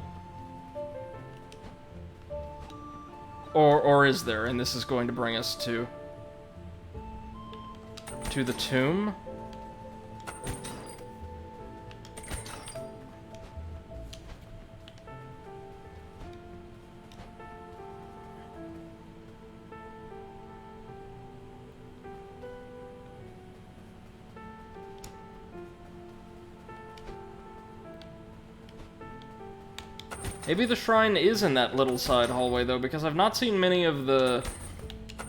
Or is there? And this is going to bring us to the tomb. Maybe the shrine is in that little side hallway, though, because I've not seen many of the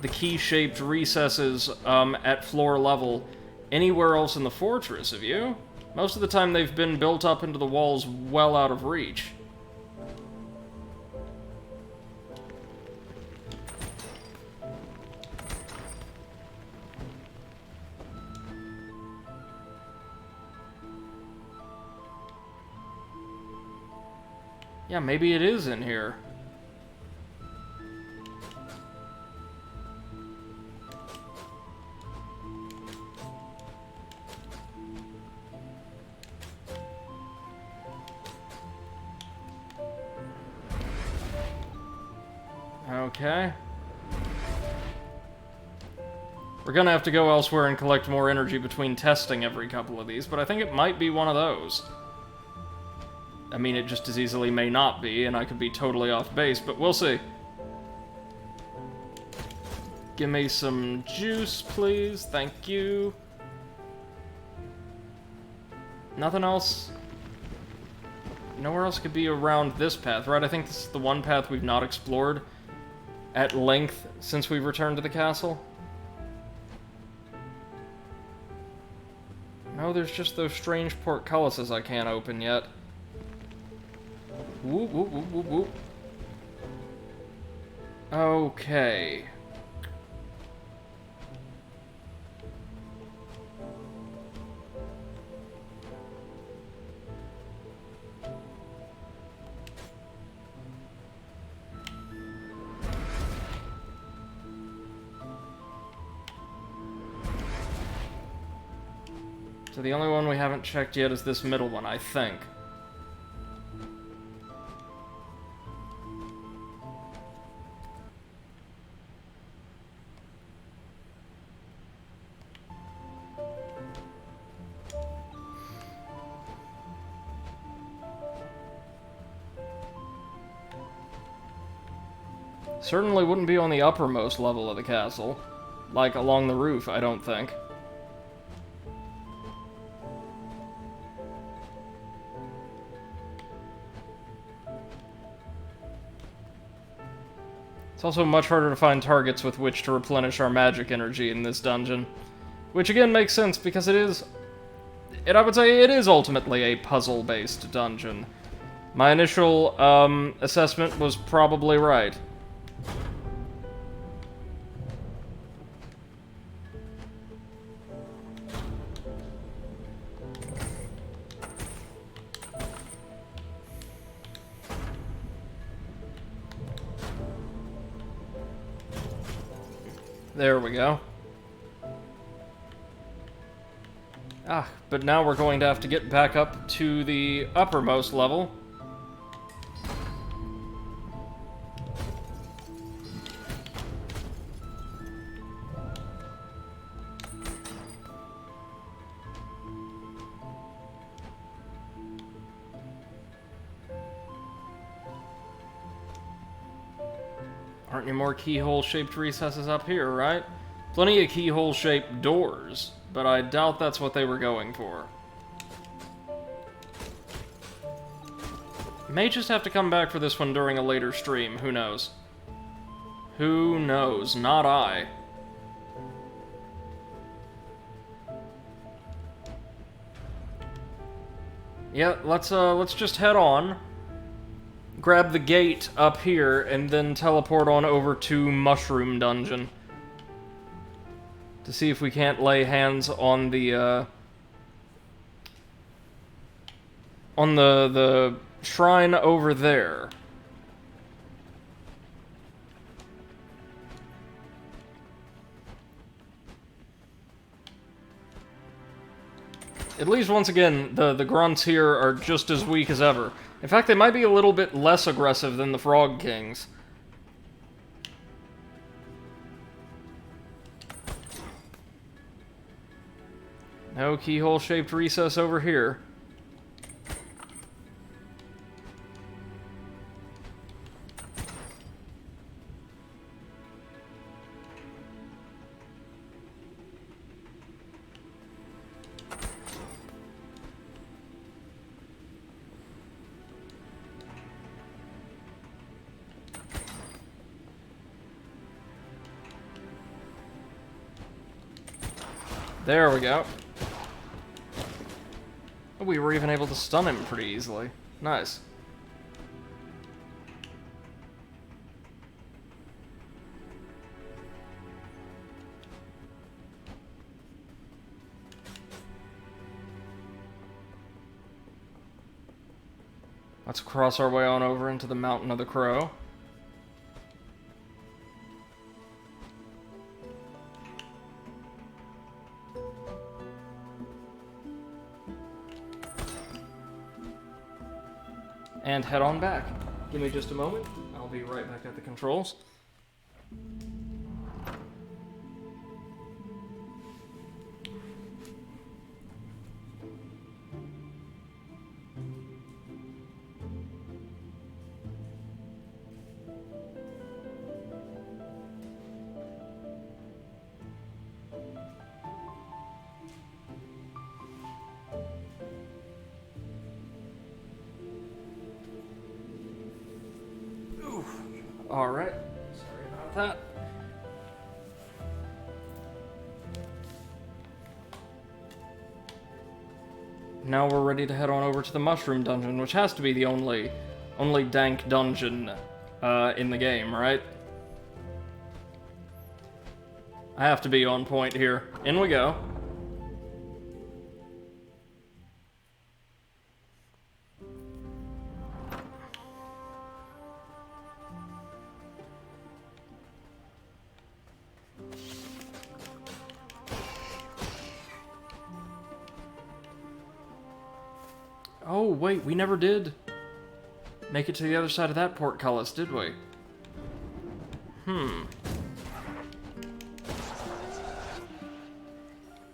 key-shaped recesses at floor level anywhere else in the fortress, have you? Most of the time they've been built up into the walls well out of reach. Yeah, maybe it is in here. Okay. We're gonna have to go elsewhere and collect more energy between testing every couple of these, but I think it might be one of those. I mean, it just as easily may not be, and I could be totally off base, but we'll see. Give me some juice, please. Thank you. Nothing else? Nowhere else could be around this path, right? I think this is the one path we've not explored at length since we've returned to the castle. No, there's just those strange portcullises I can't open yet. Whoop, whoop, whoop, whoop, whoop. Okay. So the only one we haven't checked yet is this middle one, I think. Certainly wouldn't be on the uppermost level of the castle. like, along the roof, I don't think. It's also much harder to find targets with which to replenish our magic energy in this dungeon. Which again makes sense, because it is... I would say it is ultimately a puzzle-based dungeon. My initial, assessment was probably right. There we go. Ah, but now we're going to have to get back up to the uppermost level. Aren't any more keyhole-shaped recesses up here, right? Plenty of keyhole-shaped doors, but I doubt that's what they were going for. May just have to come back for this one during a later stream, who knows? Who knows? Not I. Yeah, let's just head on. Grab the gate up here, and then teleport on over to Mushroom Dungeon. To see if we can't lay hands on the, on the shrine over there. At least once again, the grunts here are just as weak as ever. In fact, they might be a little bit less aggressive than the Frog Kings. No keyhole-shaped recess over here. There we go. Oh, we were even able to stun him pretty easily. Nice. Let's cross our way on over into the Mountain of the Crow. And head on back. Give me just a moment. I'll be right back at the controls. Alright, sorry about that. Now we're ready to head on over to the Mushroom Dungeon, which has to be the only dank dungeon in the game, right? I have to be on point here. In we go. Oh, wait, we never did make it to the other side of that portcullis, did we?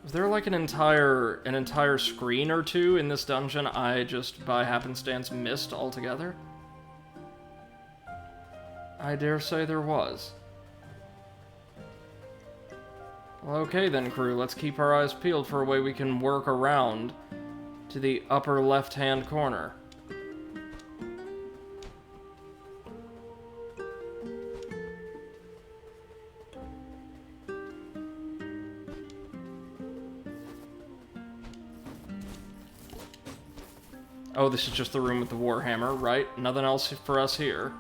Was there like an entire screen or two in this dungeon I just, by happenstance, missed altogether? I dare say there was. Well, okay then, crew. Let's keep our eyes peeled for a way we can work around to the upper left-hand corner. Oh, this is just the room with the Warhammer, right? Nothing else for us here.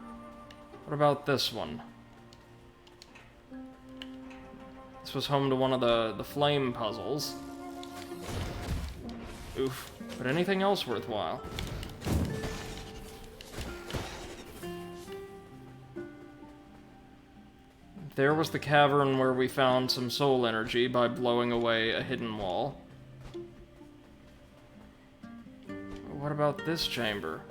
What about this one? This was home to one of the flame puzzles. Oof. But anything else worthwhile? There was the cavern where we found some soul energy by blowing away a hidden wall. What about this chamber?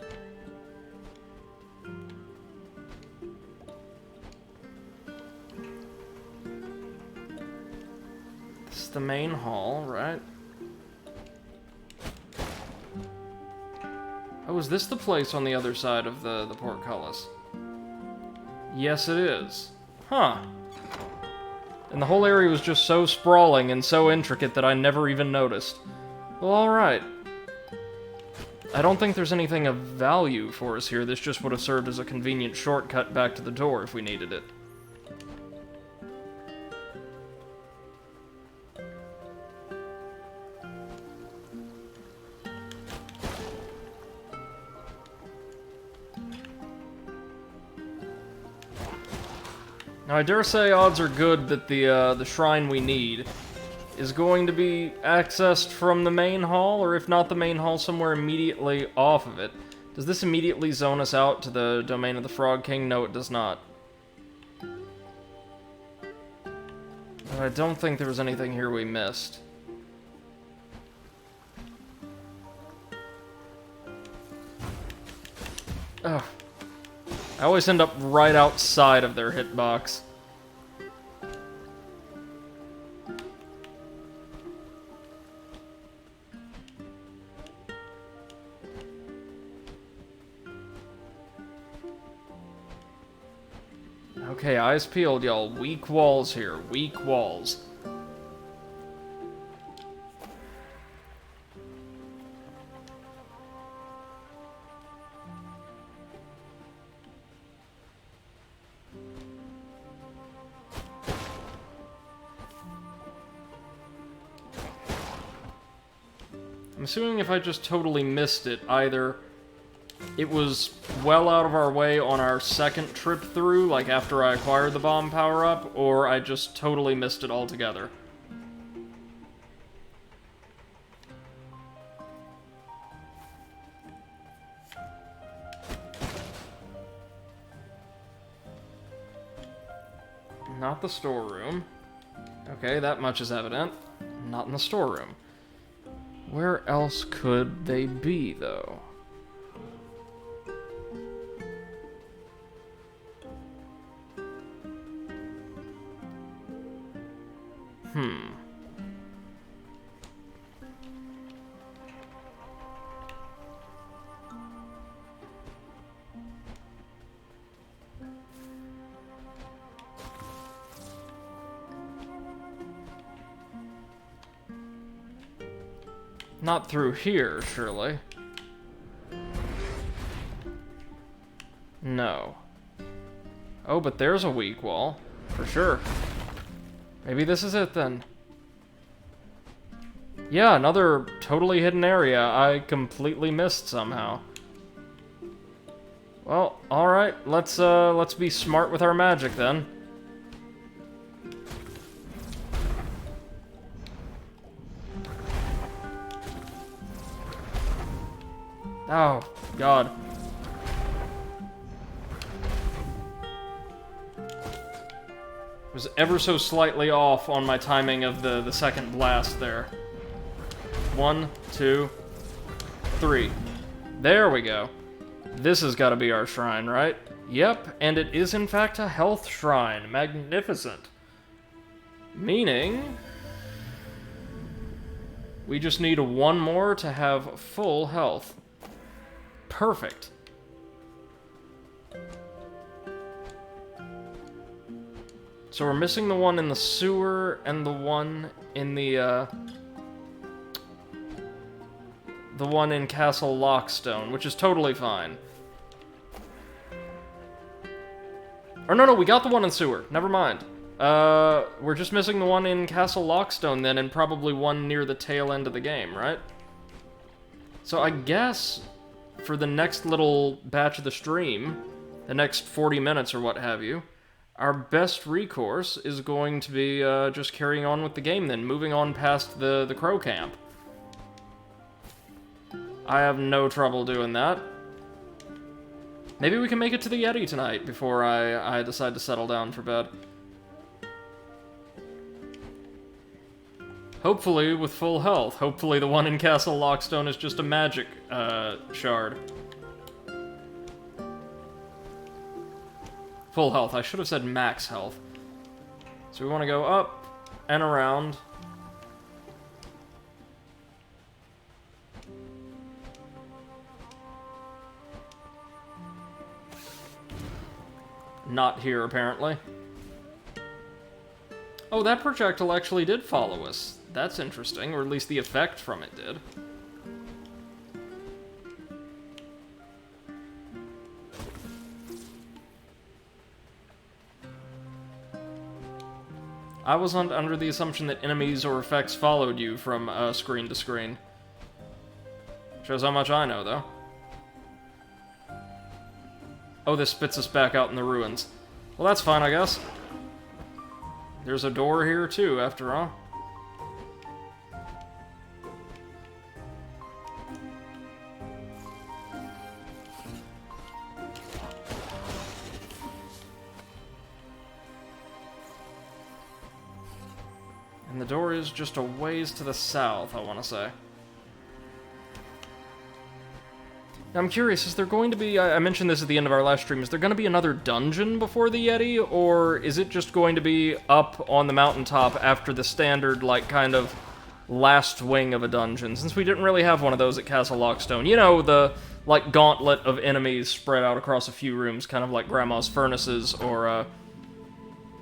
This is the main hall, right? Oh, is this the place on the other side of the portcullis? Yes, it is. Huh. And the whole area was just so sprawling and so intricate that I never even noticed. Well, alright. I don't think there's anything of value for us here. This just would have served as a convenient shortcut back to the door if we needed it. Now, I dare say odds are good that the shrine we need is going to be accessed from the main hall, or if not the main hall, somewhere immediately off of it. Does this immediately zone us out to the domain of the Frog King? No, it does not. But I don't think there was anything here we missed. Ugh. I always end up right outside of their hitbox. Okay, eyes peeled, y'all. Weak walls here. Weak walls. I'm assuming if I just totally missed it, either it was well out of our way on our second trip through, like after I acquired the bomb power-up, or I just totally missed it altogether. Not the storeroom. Okay, that much is evident. Not in the storeroom. Where else could they be, though? Not through here, surely. No. Oh, but there's a weak wall. For sure. Maybe this is it, then. Yeah, another totally hidden area I completely missed somehow. Well, alright. Let's be smart with our magic, then. Oh, God. Was ever so slightly off on my timing of the second blast there. 1, 2, 3. There we go. This has got to be our shrine, right? Yep, and it is in fact a health shrine. Magnificent. Meaning we just need one more to have full health. Perfect. So we're missing the one in the sewer and the one in the one in Castle Lockstone, which is totally fine. Or no, we got the one in sewer. Never mind. We're just missing the one in Castle Lockstone then, and probably one near the tail end of the game, right? So I guess for the next little batch of the stream, the next 40 minutes or what have you, our best recourse is going to be just carrying on with the game then, moving on past the Crow Camp. I have no trouble doing that. Maybe we can make it to the Yeti tonight before I decide to settle down for bed. Hopefully with full health. Hopefully the one in Castle Lockstone is just a magic shard. Full health. I should have said max health. So we want to go up and around. Not here, apparently. Oh, that projectile actually did follow us. That's interesting, or at least the effect from it did. I wasn't under the assumption that enemies or effects followed you from screen to screen. Shows how much I know, though. Oh, this spits us back out in the ruins. Well, that's fine, I guess. There's a door here, too, after all. And the door is just a ways to the south, I want to say. Now, I'm curious, is there going to be... I mentioned this at the end of our last stream. Is there going to be another dungeon before the Yeti? Or is it just going to be up on the mountaintop after the standard, like, kind of last wing of a dungeon? Since we didn't really have one of those at Castle Lockstone. You know, the, like, gauntlet of enemies spread out across a few rooms, kind of like Grandma's Furnaces or,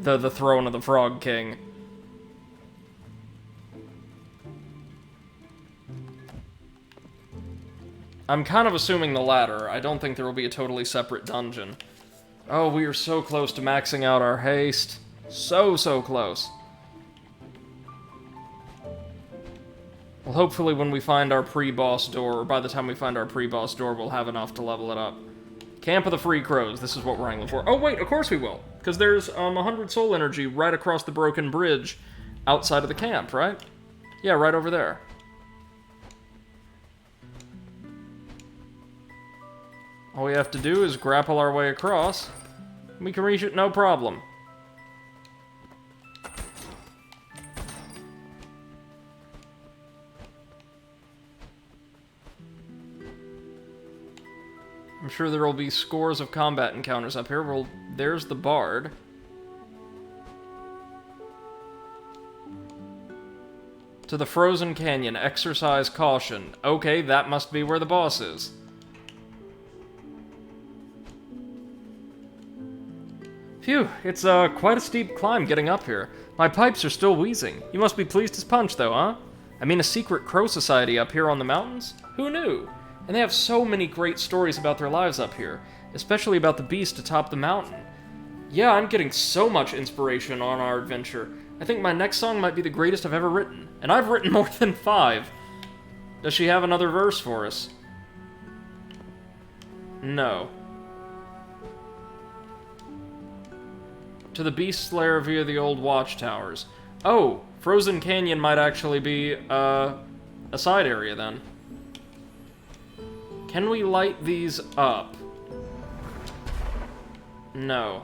the Throne of the Frog King. I'm kind of assuming the latter. I don't think there will be a totally separate dungeon. Oh, we are so close to maxing out our haste. So close. Well, hopefully when we find our pre-boss door, or by the time we find our pre-boss door, we'll have enough to level it up. Camp of the Free Crows. This is what we're angling for. Oh, wait, of course we will. Because there's 100 soul energy right across the broken bridge outside of the camp, right? Yeah, right over there. All we have to do is grapple our way across. We can reach it no problem. I'm sure there will be scores of combat encounters up here. Well, there's the bard. To the frozen canyon, exercise caution. Okay, that must be where the boss is. Phew, it's quite a steep climb getting up here. My pipes are still wheezing. You must be pleased as punch, though, huh? I mean, a secret crow society up here on the mountains? Who knew? And they have so many great stories about their lives up here, especially about the beast atop the mountain. Yeah, I'm getting so much inspiration on our adventure. I think my next song might be the greatest I've ever written, and I've written more than 5. Does she have another verse for us? No. To the Beast Slayer via the old watchtowers. Oh, Frozen Canyon might actually be, a side area then. Can we light these up? No.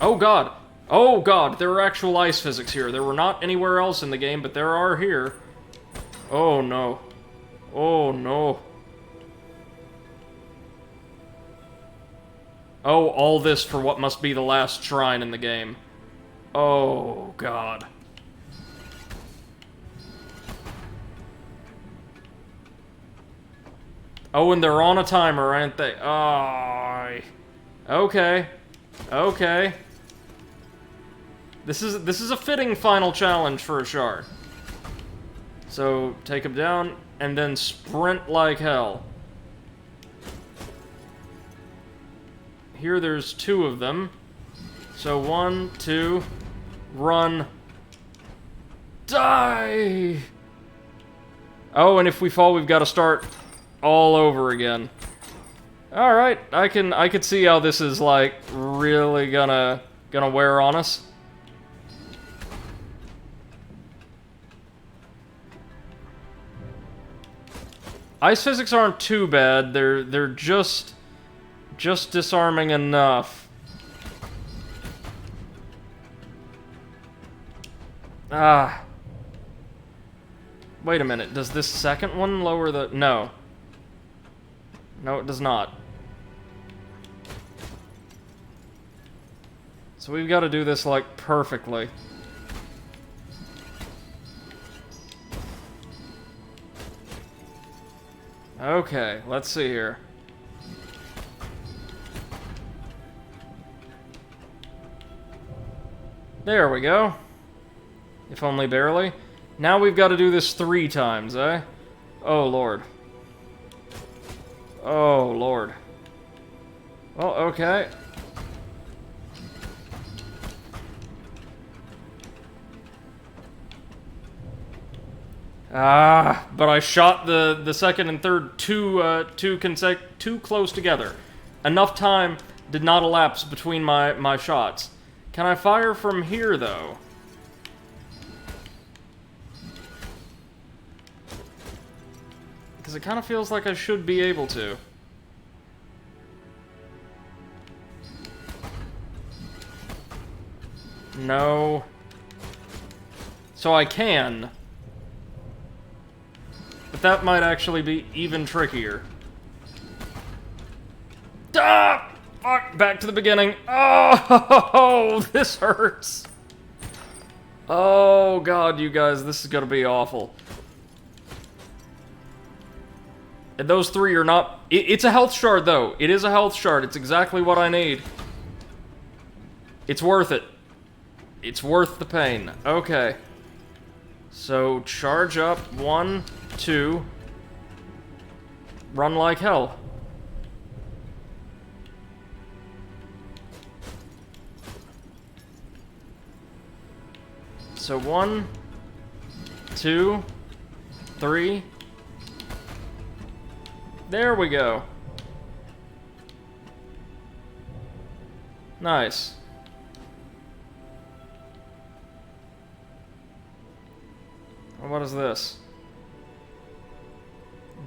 Oh god! Oh god, there are actual ice physics here. There were not anywhere else in the game, but there are here. Oh no. Oh no. Oh, all this for what must be the last shrine in the game. Oh, God. Oh, and they're on a timer, aren't they? Oh, okay. Okay. This is a fitting final challenge for a shard. So, take him down, and then sprint like hell. Here there's 2 of them. So 1, 2, run. Die! Oh, and if we fall, we've got to start all over again. Alright, I could see how this is, like, really gonna wear on us. Ice physics aren't too bad. They're just disarming enough. Ah. Wait a minute. Does this second one lower the... No. No, it does not. So we've got to do this, like, perfectly. Okay, let's see here. There we go. If only barely. Now we've got to do this 3 times, eh? Oh, Lord. Oh, Lord. Well, okay. Ah, but I shot the second and third too close together. Enough time did not elapse between my shots. Can I fire from here, though? Because it kind of feels like I should be able to. No. So I can. But that might actually be even trickier. Ah! Fuck! Back to the beginning. Oh, this hurts. Oh, God, you guys, this is gonna be awful. And those 3 are not... It's a health shard, though. It is a health shard. It's exactly what I need. It's worth it. It's worth the pain. Okay. So, charge up. 1, 2. Run like hell. So 1, 2, 3. There we go. Nice. What is this?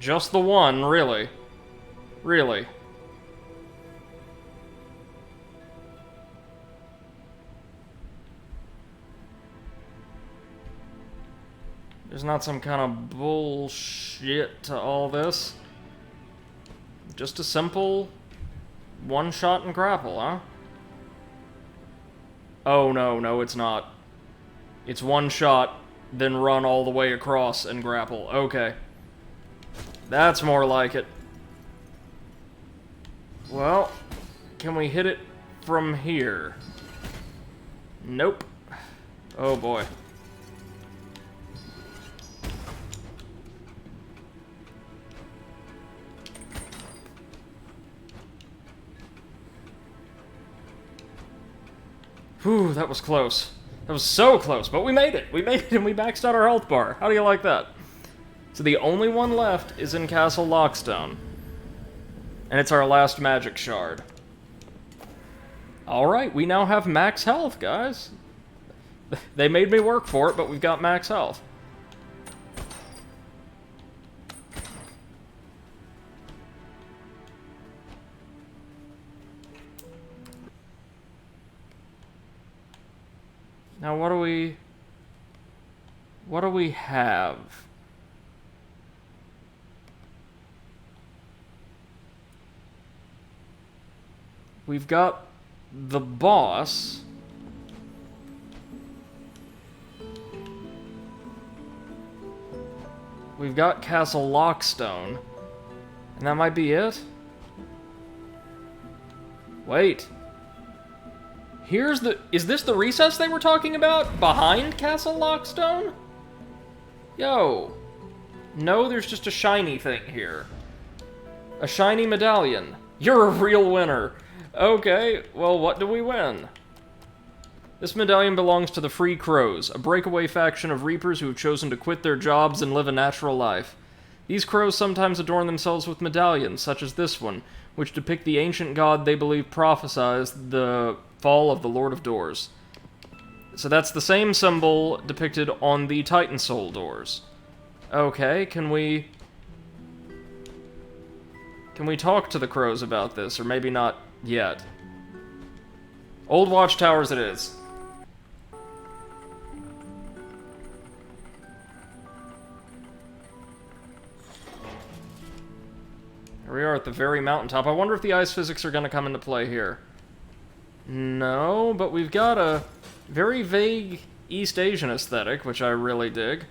Just the one, really? Really? There's not some kind of bullshit to all this. Just a simple one-shot and grapple, huh? Oh, no, it's not. It's one shot, then run all the way across and grapple. Okay. That's more like it. Well, can we hit it from here? Nope. Oh, boy. Whew, that was close. That was so close, but we made it! We made it and we maxed out our health bar. How do you like that? So the only one left is in Castle Lockstone. And it's our last magic shard. Alright, we now have max health, guys. They made me work for it, but we've got max health. Now, what do we have? We've got the boss. We've got Castle Lockstone. And that might be it? Wait. Here's the... Is this the recess they were talking about? Behind Castle Lockstone? Yo. No, there's just a shiny thing here. A shiny medallion. You're a real winner. Okay, well, what do we win? This medallion belongs to the Free Crows, a breakaway faction of Reapers who have chosen to quit their jobs and live a natural life. These crows sometimes adorn themselves with medallions, such as this one, which depict the ancient god they believe prophesies the fall of the Lord of Doors. So that's the same symbol depicted on the Titan Soul doors. Okay, can we talk to the crows about this, or maybe not yet? Old Watchtowers it is. Here we are at the very mountaintop. I wonder if the ice physics are going to come into play here. No, but we've got a very vague East Asian aesthetic, which I really dig.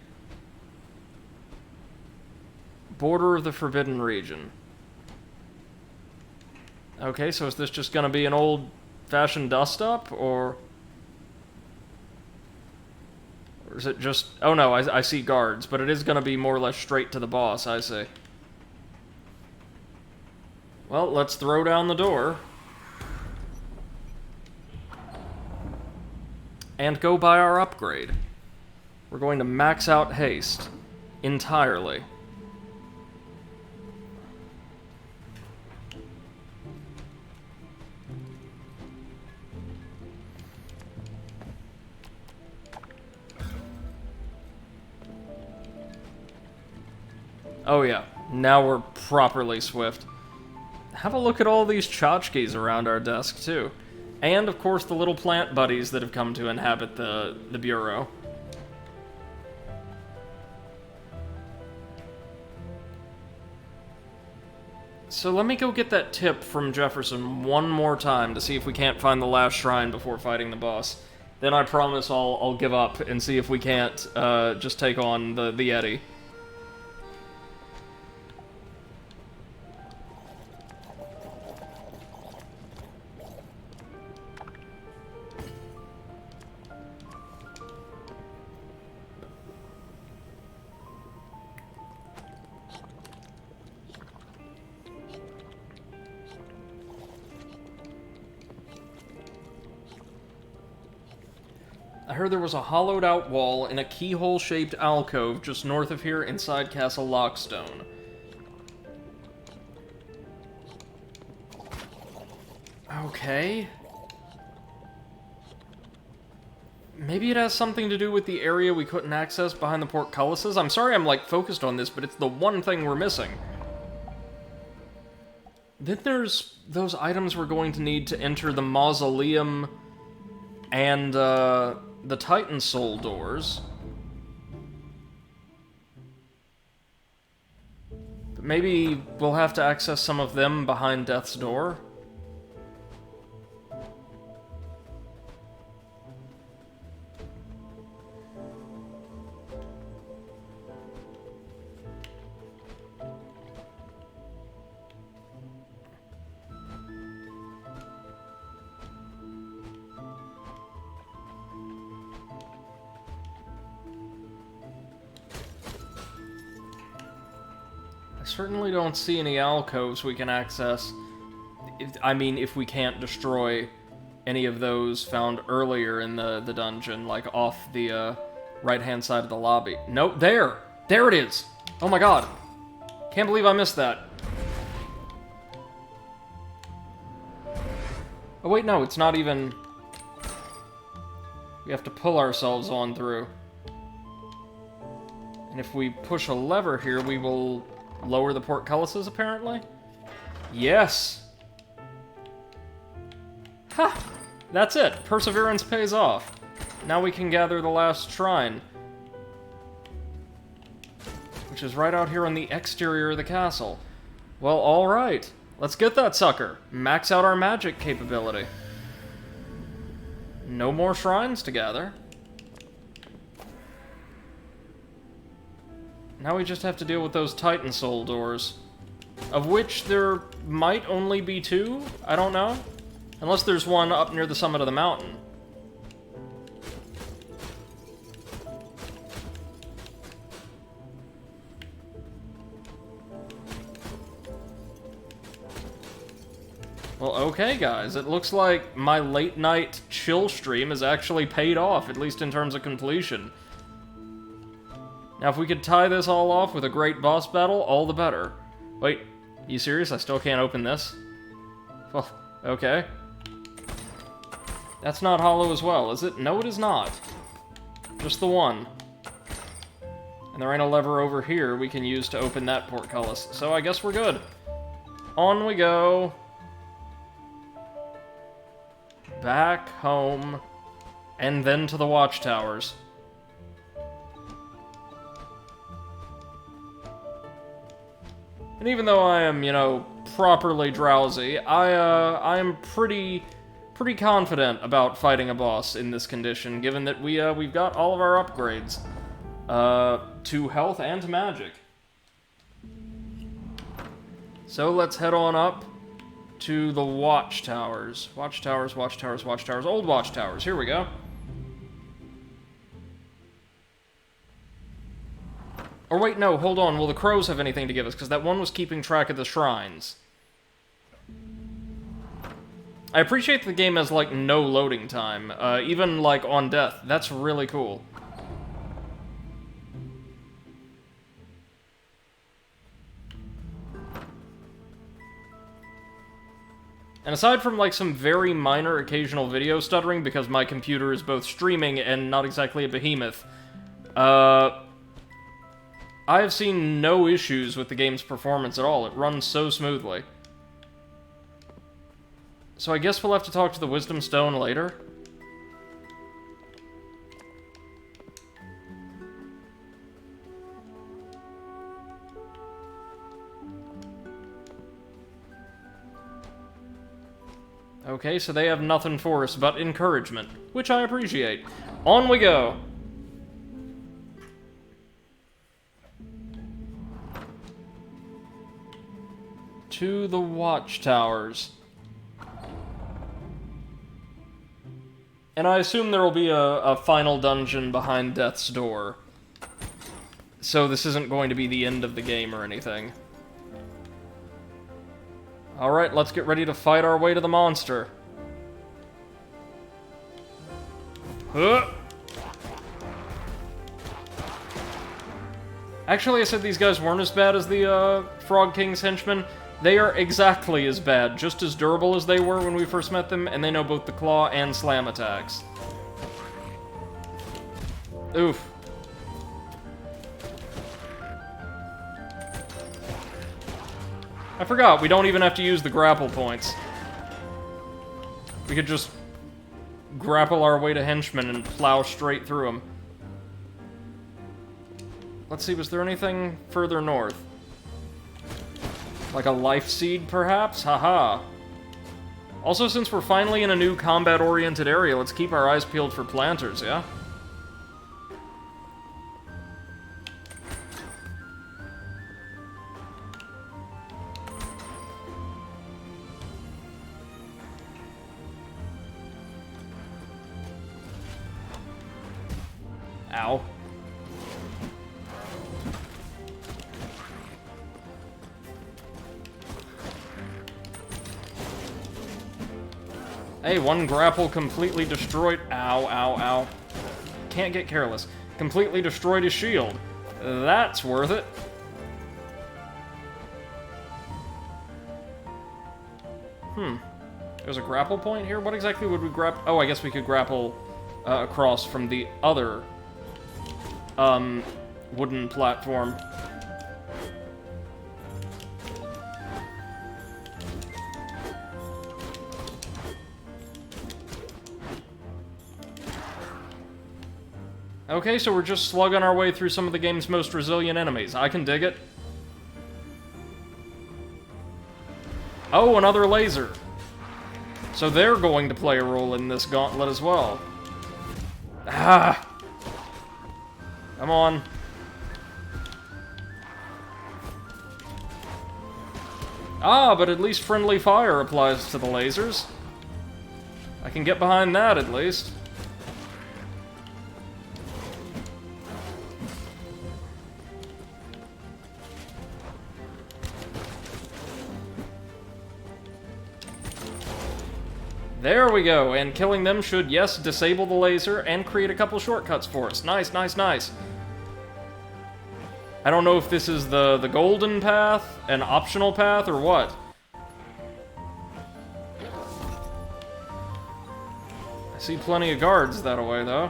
Border of the Forbidden Region. Okay, so is this just going to be an old-fashioned dust-up, or is it just... Oh no, I see guards, but it is going to be more or less straight to the boss, I see. Well, let's throw down the door. And go buy our upgrade. We're going to max out haste. Entirely. Oh yeah, now we're properly swift. Have a look at all these tchotchkes around our desk, too. And, of course, the little plant buddies that have come to inhabit the bureau. So let me go get that tip from Jefferson one more time to see if we can't find the last shrine before fighting the boss. Then I promise I'll give up and see if we can't just take on the Yeti. I heard there was a hollowed-out wall in a keyhole-shaped alcove just north of here inside Castle Lockstone. Okay. Maybe it has something to do with the area we couldn't access behind the portcullises? I'm sorry I'm, like, focused on this, but it's the one thing we're missing. Then there's those items we're going to need to enter the mausoleum and, the Titan Soul doors. But maybe we'll have to access some of them behind Death's Door? I certainly don't see any alcoves we can access. If we can't destroy any of those found earlier in the dungeon, like off the right-hand side of the lobby. Nope, there! There it is! Oh my god! Can't believe I missed that. Oh wait, no, it's not even... We have to pull ourselves on through. And if we push a lever here, we will lower the portcullises, apparently? Yes! Ha! That's it! Perseverance pays off. Now we can gather the last shrine, which is right out here on the exterior of the castle. Well, alright. Let's get that sucker. Max out our magic capability. No more shrines to gather. Now we just have to deal with those Titan Soul doors. of which there might only be 2? I don't know. Unless there's one up near the summit of the mountain. Well, okay, guys. It looks like my late-night chill stream has actually paid off, at least in terms of completion. Now, if we could tie this all off with a great boss battle, all the better. Wait, you serious? I still can't open this? Well, okay. That's not hollow as well, is it? No, it is not. Just the one. And there ain't a lever over here we can use to open that portcullis, so I guess we're good. On we go. Back home, and then to the watchtowers. And even though I am, you know, properly drowsy, I am pretty confident about fighting a boss in this condition, given that we've got all of our upgrades to health and to magic. So let's head on up to the watchtowers. Watchtowers, watchtowers, watchtowers. Old watchtowers. Here we go. Or wait, no, hold on. Will the crows have anything to give us? Because that one was keeping track of the shrines. I appreciate the game has, like, no loading time. Even, like, on death. That's really cool. And aside from, like, some very minor occasional video stuttering, because my computer is both streaming and not exactly a behemoth, I have seen no issues with the game's performance at all. It runs so smoothly. So I guess we'll have to talk to the Wisdom Stone later. Okay, so they have nothing for us but encouragement, which I appreciate. On we go! To the watchtowers. And I assume there will be a final dungeon behind Death's Door. So this isn't going to be the end of the game or anything. Alright, let's get ready to fight our way to the monster. Huh. Actually, I said these guys weren't as bad as the Frog King's henchmen. They are exactly as bad, just as durable as they were when we first met them, and they know both the claw and slam attacks. Oof. I forgot, we don't even have to use the grapple points. We could just grapple our way to henchmen and plow straight through them. Let's see, was there anything further north? Like a life seed, perhaps? Haha. Also, since we're finally in a new combat-oriented area, let's keep our eyes peeled for planters, yeah? Ow. Hey, one grapple completely destroyed. Ow, ow, ow. Can't get careless. Completely destroyed his shield. That's worth it. There's a grapple point here? What exactly would we grapple? Oh, I guess we could grapple across from the other wooden platform. Okay, so we're just slugging our way through some of the game's most resilient enemies. I can dig it. Oh, another laser. So they're going to play a role in this gauntlet as well. Ah! Come on. Ah, but at least friendly fire applies to the lasers. I can get behind that, at least. There we go, and killing them should, yes, disable the laser and create a couple shortcuts for us. Nice, nice, nice. I don't know if this is the golden path, an optional path, or what. I see plenty of guards that way, though.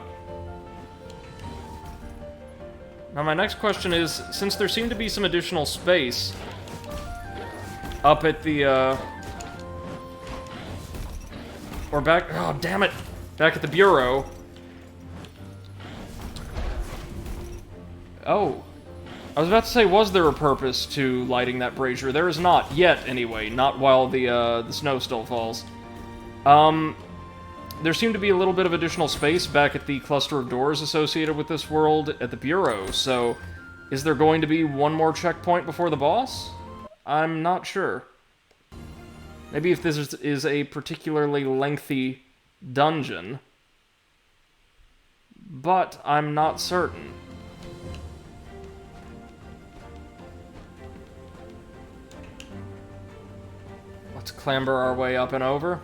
Now my next question is, since there seemed to be some additional space up at the, or back, oh damn it, back at the bureau. Oh. I was about to say, was there a purpose to lighting that brazier? There is not, yet anyway, not while the snow still falls. There seemed to be a little bit of additional space back at the cluster of doors associated with this world at the bureau, so is there going to be one more checkpoint before the boss? I'm not sure. Maybe if this is a particularly lengthy dungeon, but I'm not certain. Let's clamber our way up and over.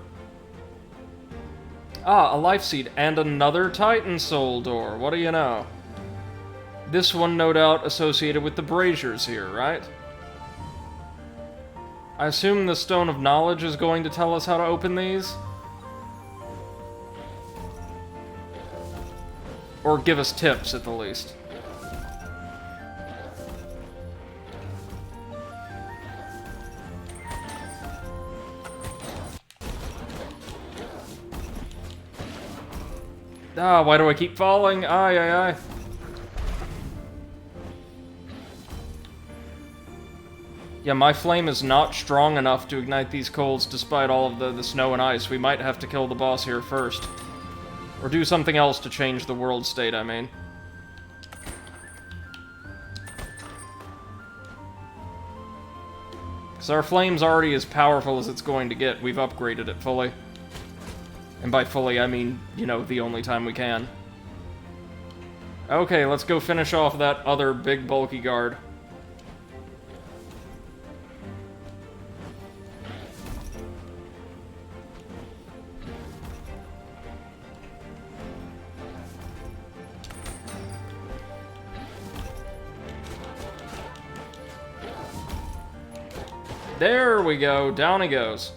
Ah, a life seed and another Titan Soul door. What do you know? This one, no doubt, associated with the braziers here, right? I assume the Stone of Knowledge is going to tell us how to open these? Or give us tips, at the least. Ah, why do I keep falling? Aye, aye, aye. Yeah, my flame is not strong enough to ignite these coals despite all of the snow and ice. We might have to kill the boss here first. Or do something else to change the world state, I mean. Because our flame's already as powerful as it's going to get. We've upgraded it fully. And by fully, I mean, you know, the only time we can. Okay, let's go finish off that other big bulky guard. There we go, down he goes.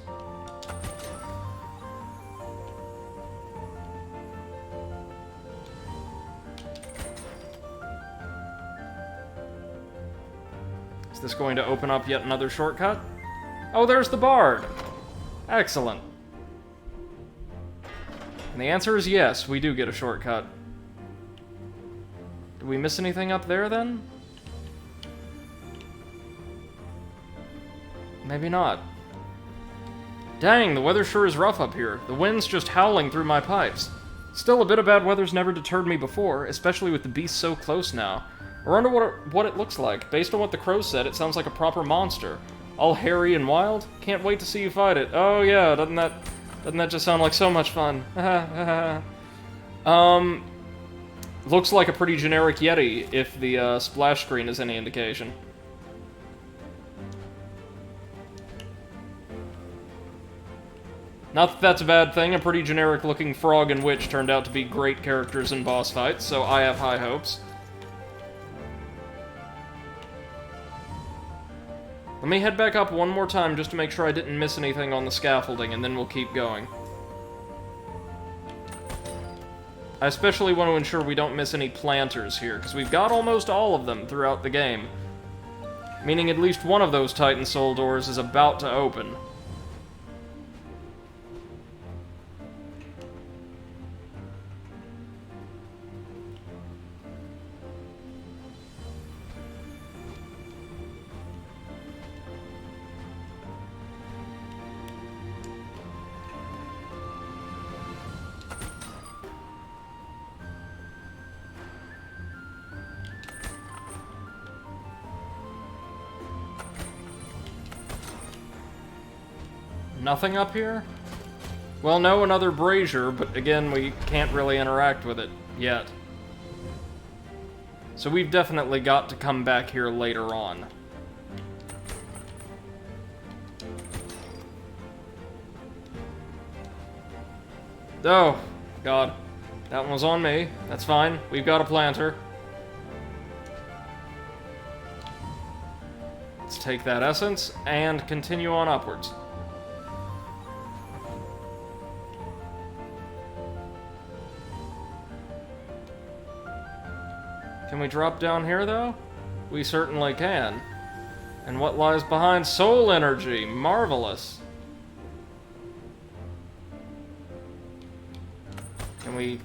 Is this going to open up yet another shortcut? Oh, there's the bard! Excellent. And the answer is yes, we do get a shortcut. Did we miss anything up there, then? Maybe not. Dang, the weather sure is rough up here. The wind's just howling through my pipes. Still, a bit of bad weather's never deterred me before, especially with the beast so close now. I wonder what it looks like. Based on what the crow said, it sounds like a proper monster. All hairy and wild? Can't wait to see you fight it. Oh yeah, doesn't that just sound like so much fun? Looks like a pretty generic Yeti, if the splash screen is any indication. Not that that's a bad thing, a pretty generic-looking frog and witch turned out to be great characters in boss fights, so I have high hopes. Let me head back up one more time just to make sure I didn't miss anything on the scaffolding, and then we'll keep going. I especially want to ensure we don't miss any planters here, because we've got almost all of them throughout the game. Meaning at least one of those Titan Soul doors is about to open. Nothing up here? Well, no, another brazier, but again, we can't really interact with it yet. So we've definitely got to come back here later on. Oh, God. That one was on me. That's fine. We've got a planter. Let's take that essence and continue on upwards. Can we drop down here, though? We certainly can. And what lies behind? Soul energy. Marvelous. Can we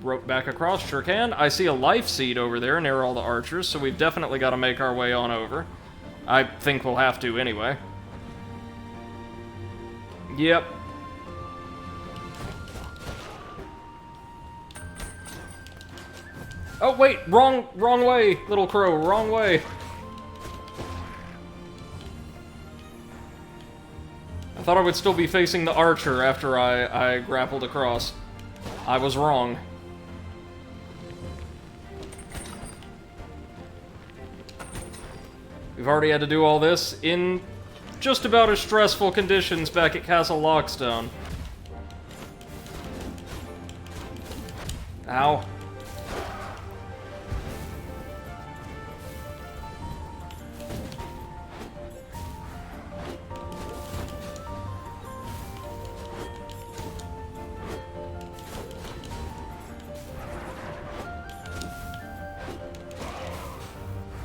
rope back across? Sure can. I see a life seed over there near all the archers, so we've definitely got to make our way on over. I think we'll have to anyway. Yep. Oh, wait! Wrong way, little crow. Wrong way. I thought I would still be facing the archer after I grappled across. I was wrong. We've already had to do all this in just about as stressful conditions back at Castle Lockstone. Ow.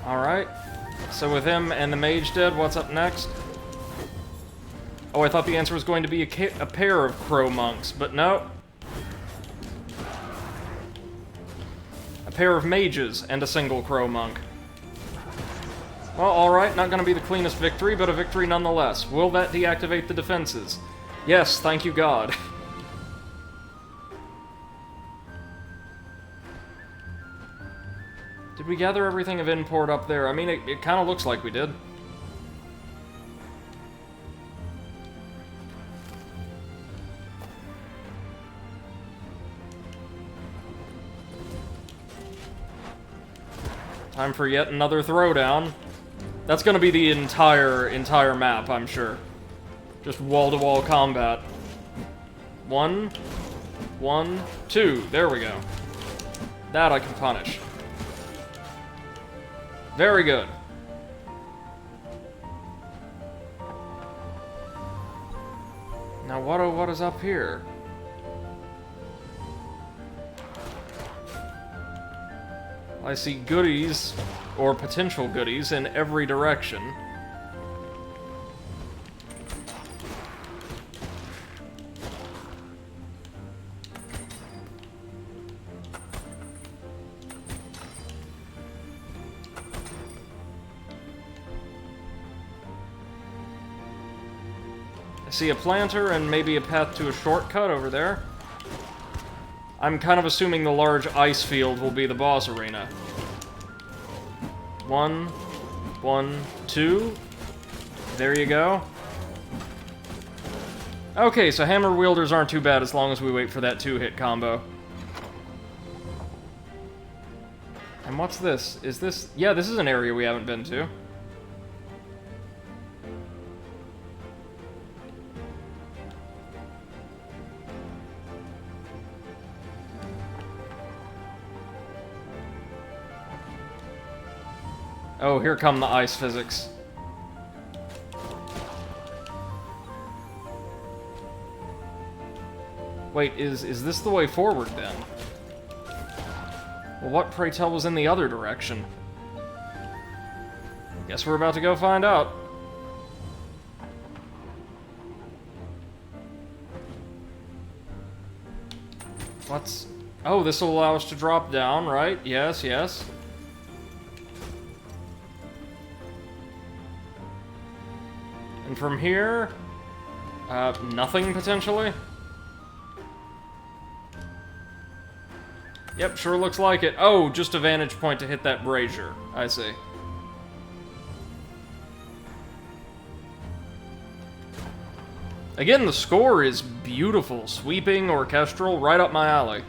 Alright. So with him and the mage dead, what's up next? Oh, I thought the answer was going to be a pair of crow monks, but no. A pair of mages and a single crow monk. Well, alright, not gonna be the cleanest victory, but a victory nonetheless. Will that deactivate the defenses? Yes, thank you God. Did we gather everything of import up there? I mean, it kind of looks like we did. Time for yet another throwdown. That's gonna be the entire map, I'm sure. Just wall-to-wall combat. 1, 1, 2. There we go. That I can punish. Very good. Now what is up here? I see goodies, or potential goodies, in every direction. I see a planter and maybe a path to a shortcut over there. I'm kind of assuming the large ice field will be the boss arena. 1, 1, 2. There you go. Okay, so hammer wielders aren't too bad as long as we wait for that 2-hit combo. And what's this? Is this... Yeah, this is an area we haven't been to. Oh, here come the ice physics. Wait, is this the way forward, then? Well, what, pray tell, was in the other direction? Guess we're about to go find out. What's... Oh, this will allow us to drop down, right? Yes, yes. And from here... nothing, potentially? Yep, sure looks like it. Oh, just a vantage point to hit that brazier. I see. Again, the score is beautiful. Sweeping, orchestral, right up my alley.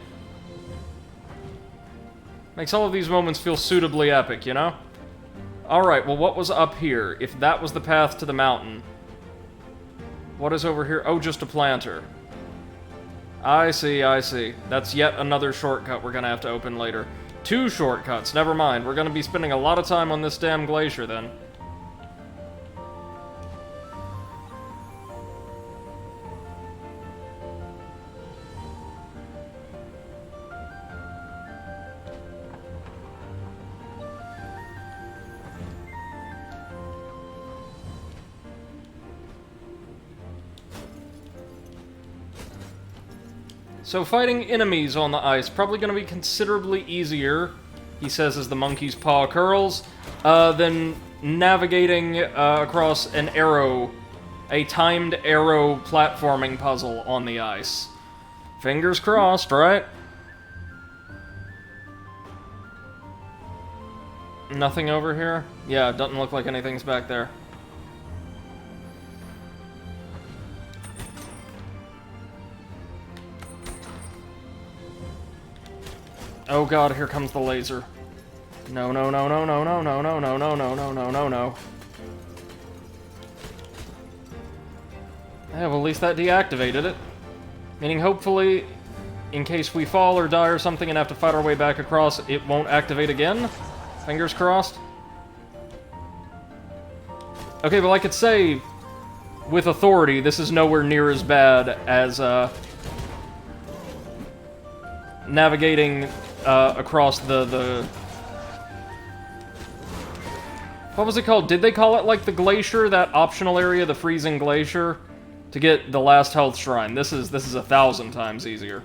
Makes all of these moments feel suitably epic, you know? Alright, well, what was up here? If that was the path to the mountain. What is over here? Oh, just a planter. I see, I see. That's yet another shortcut we're gonna have to open later. 2 shortcuts, never mind. We're gonna be spending a lot of time on this damn glacier, then. So fighting enemies on the ice, probably going to be considerably easier, he says as the monkey's paw curls, than navigating across an arrow, a timed arrow platforming puzzle on the ice. Fingers crossed, right? Nothing over here? Yeah, it doesn't look like anything's back there. Oh god, here comes the laser. No, no, no, no, no, no, no, no, no, no, no, no, no, no, no. Yeah, well, at least that deactivated it. Meaning, hopefully, in case we fall or die or something and have to fight our way back across, it won't activate again. Fingers crossed. Okay, well, I could say, with authority, this is nowhere near as bad as, navigating across the what was it called? Did they call it like the glacier, that optional area, the freezing glacier, to get the last health shrine? This is 1,000 times easier.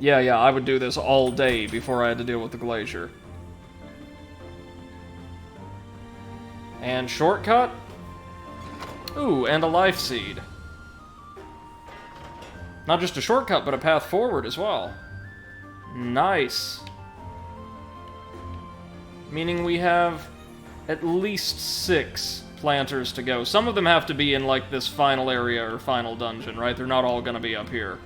Yeah, I would do this all day before I had to deal with the glacier. And shortcut? Ooh, and a life seed. Not just a shortcut, but a path forward as well. Nice. Meaning we have at least 6 planters to go. Some of them have to be in, like, this final area or final dungeon, right? They're not all gonna be up here.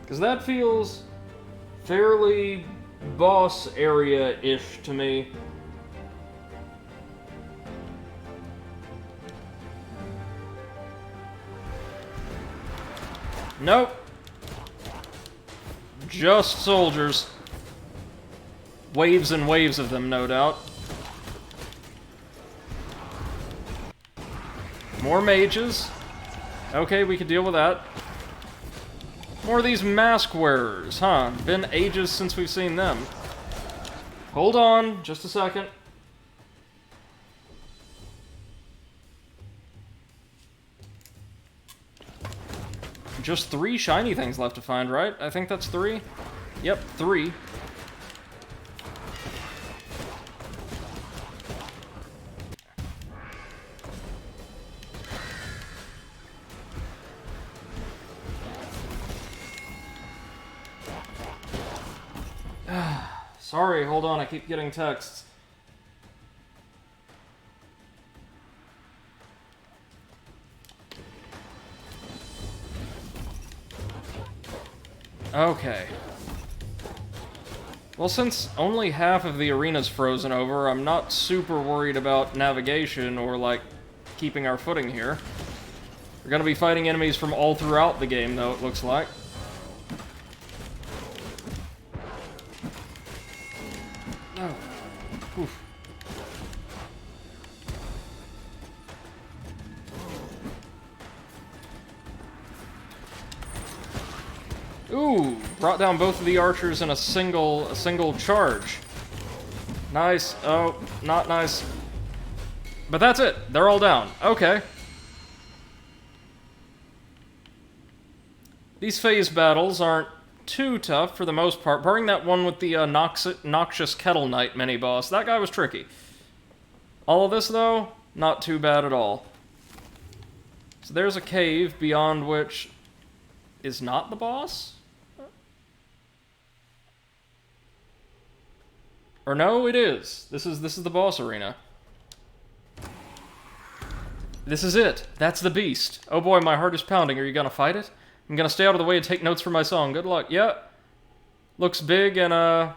Because that feels fairly boss area-ish to me. Nope. Just soldiers. Waves and waves of them, no doubt. More mages. Okay, we could deal with that. More of these mask wearers, huh? Been ages since we've seen them. Hold on, just a second. Just 3 shiny things left to find, right? I think that's 3. Yep, 3. Sorry, hold on, I keep getting texts. Okay. Well, since only half of the arena's frozen over, I'm not super worried about navigation or, like, keeping our footing here. We're gonna be fighting enemies from all throughout the game, though, it looks like. Oh. Oof. Ooh, brought down both of the archers in a single charge. Nice. Oh, not nice. But that's it. They're all down. Okay. These phase battles aren't too tough for the most part, barring that one with the noxious Kettle Knight mini-boss. That guy was tricky. All of this, though, not too bad at all. So there's a cave beyond which is not the boss? Or no, it is. This is the boss arena. This is it. That's the beast. Oh boy, my heart is pounding. Are you gonna fight it? I'm gonna stay out of the way and take notes for my song. Good luck. Yeah. Looks big and,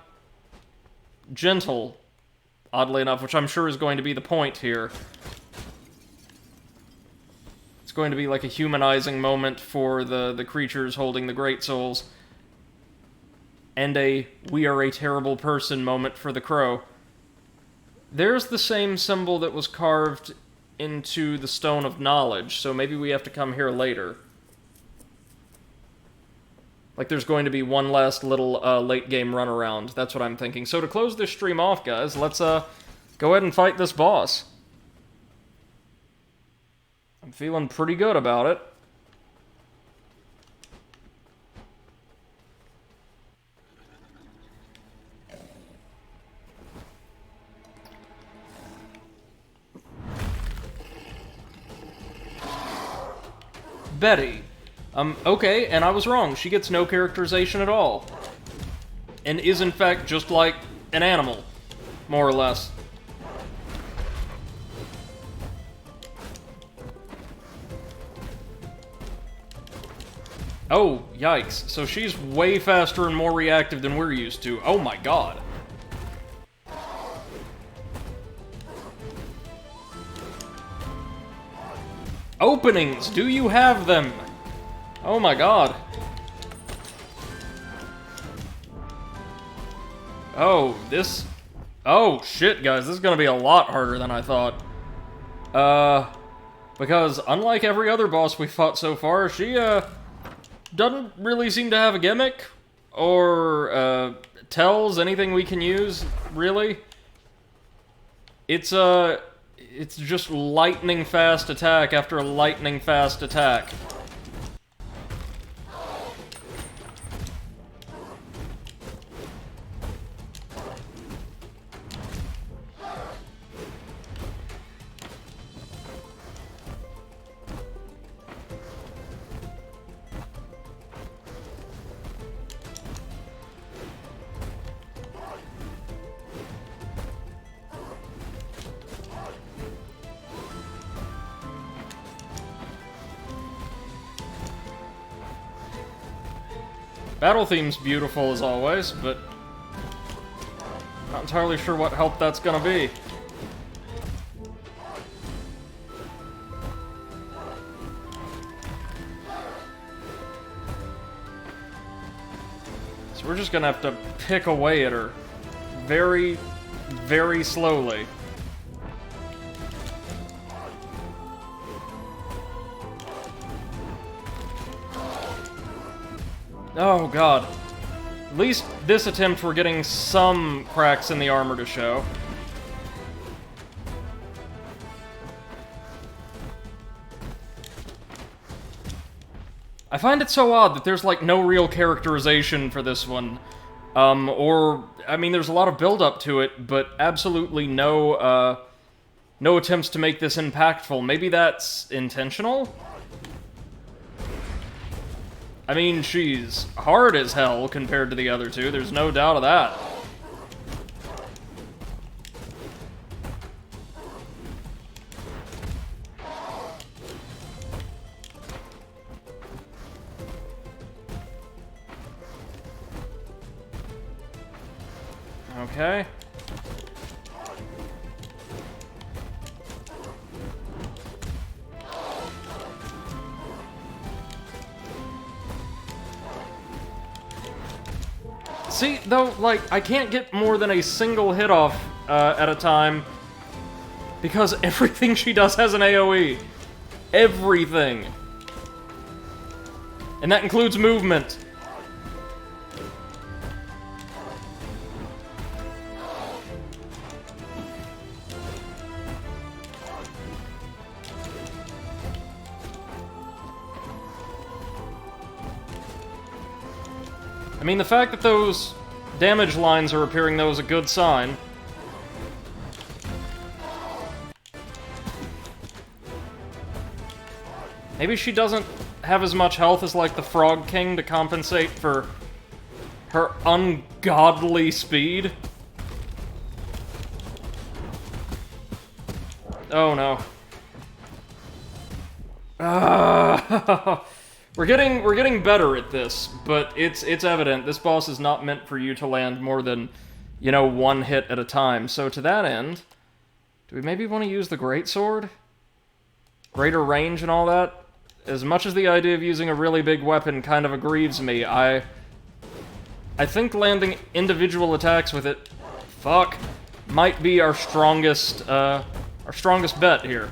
gentle. Oddly enough, which I'm sure is going to be the point here. It's going to be like a humanizing moment for the creatures holding the Great Souls. And a we are a terrible person moment for the crow. There's the same symbol that was carved into the Stone of Knowledge, so maybe we have to come here later. Like there's going to be one last little late-game runaround. That's what I'm thinking. So to close this stream off, guys, let's go ahead and fight this boss. I'm feeling pretty good about it. Betty. Okay, and I was wrong. She gets no characterization at all. And is, in fact, just like an animal. More or less. Oh, yikes. So she's way faster and more reactive than we're used to. Oh my god. Openings! Do you have them? Oh my god. Oh, this... Oh, shit, guys. This is gonna be a lot harder than I thought. Because unlike every other boss we fought so far, she, doesn't really seem to have a gimmick. Or, tells anything we can use, really. It's just lightning fast attack after lightning fast attack. Battle theme's beautiful as always, but not entirely sure what help that's gonna be. So we're just gonna have to pick away at her very, very slowly. Oh god. At least this attempt we're getting some cracks in the armor to show. I find it so odd that there's like no real characterization for this one. I mean, there's a lot of build-up to it, but absolutely no attempts to make this impactful. Maybe that's intentional? I mean, she's hard as hell compared to the other two, there's no doubt of that. Okay. See, though, like, I can't get more than a single hit off at a time because everything she does has an AoE. Everything. And that includes movement. I mean, the fact that those damage lines are appearing, though, is a good sign. Maybe she doesn't have as much health as, like, the Frog King to compensate for her ungodly speed. Oh, no. We're getting better at this, but it's evident this boss is not meant for you to land more than, you know, one hit at a time. So to that end, do we maybe want to use the greatsword? Greater range and all that? As much as the idea of using a really big weapon kind of aggrieves me, I think landing individual attacks with it, might be our strongest bet here.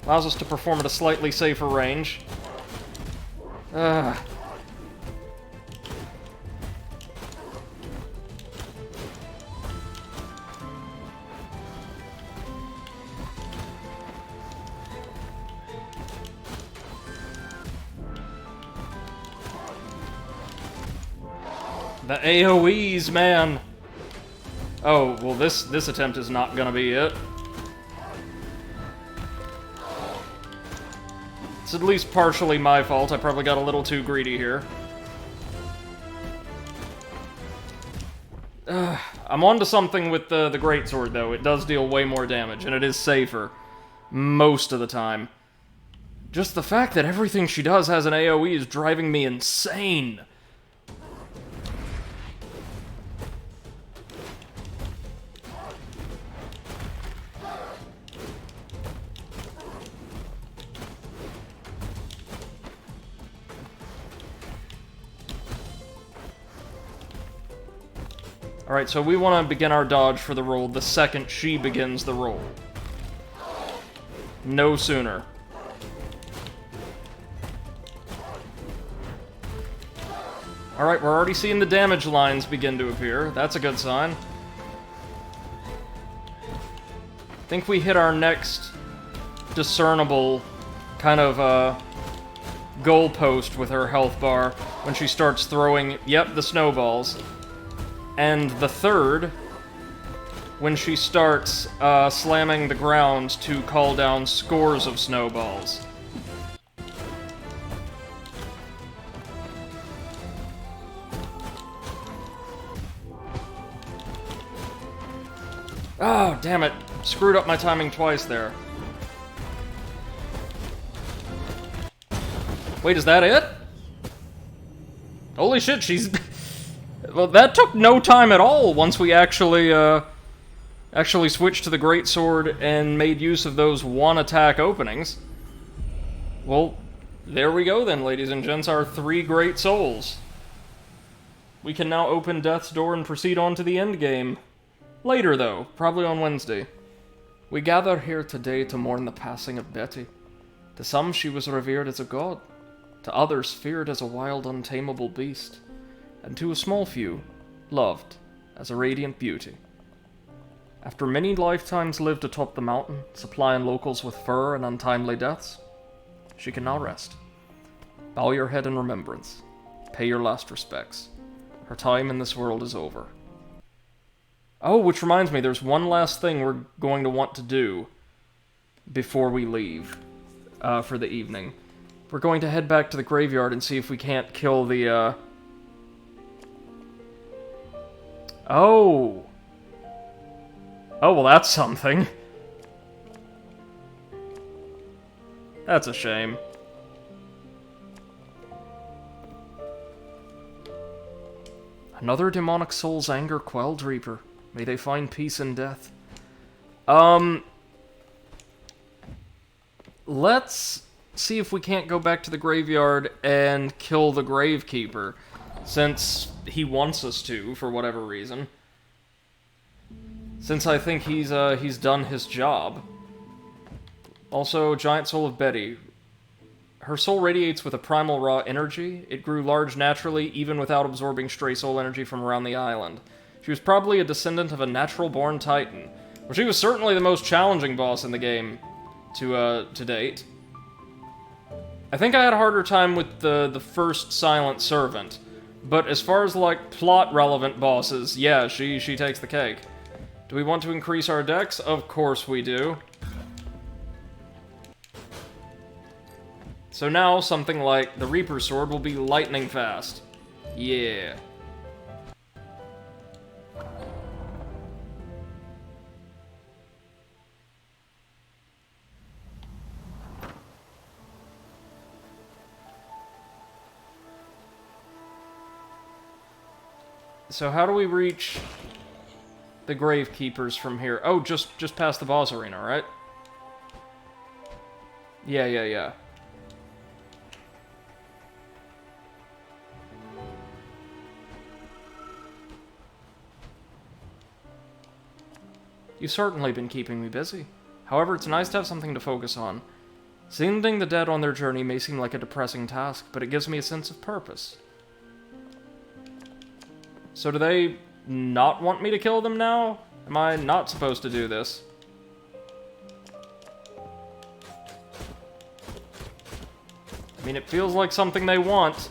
Allows us to perform at a slightly safer range. The AoEs, man! Oh, well this attempt is not gonna be it. It's at least partially my fault. I probably got a little too greedy here. I'm onto something with the greatsword, though. It does deal way more damage, and it is safer. Most of the time. Just the fact that everything she does has an AoE is driving me insane. Alright, so we want to begin our dodge for the roll the second she begins the roll. No sooner. Alright, we're already seeing the damage lines begin to appear. That's a good sign. I think we hit our next discernible kind of goalpost with her health bar when she starts throwing, yep, the snowballs. And the third, when she starts slamming the ground to call down scores of snowballs. Oh, damn it. Screwed up my timing twice there. Wait, is that it? Holy shit, she's... Well, that took no time at all once we actually switched to the greatsword and made use of those one-attack openings. Well, there we go then, ladies and gents, our 3 great souls. We can now open Death's Door and proceed on to the endgame. Later, though, probably on Wednesday. We gather here today to mourn the passing of Betty. To some, she was revered as a god. To others, feared as a wild, untamable beast. And to a small few, loved as a radiant beauty. After many lifetimes lived atop the mountain, supplying locals with fur and untimely deaths, she can now rest. Bow your head in remembrance. Pay your last respects. Her time in this world is over. Oh, which reminds me, there's one last thing we're going to want to do before we leave for the evening. We're going to head back to the graveyard and see if we can't kill the, Oh! Oh, well that's something. That's a shame. Another demonic soul's anger quelled, Reaper. May they find peace in death. Let's see if we can't go back to the graveyard and kill the Gravekeeper, since he wants us to, for whatever reason. Since I think he's done his job. Also, Giant Soul of Betty. Her soul radiates with a primal raw energy. It grew large naturally, even without absorbing stray soul energy from around the island. She was probably a descendant of a natural-born titan. Well, she was certainly the most challenging boss in the game to date. I think I had a harder time with the first Silent Servant. But as far as, like, plot-relevant bosses, yeah, she takes the cake. Do we want to increase our dex? Of course we do. So now, something like the Reaper Sword will be lightning fast. Yeah. So how do we reach the Gravekeepers from here? Oh, just past the boss arena, right? Yeah. You've certainly been keeping me busy. However, it's nice to have something to focus on. Sending the dead on their journey may seem like a depressing task, but it gives me a sense of purpose. So do they not want me to kill them now? Am I not supposed to do this? I mean, it feels like something they want.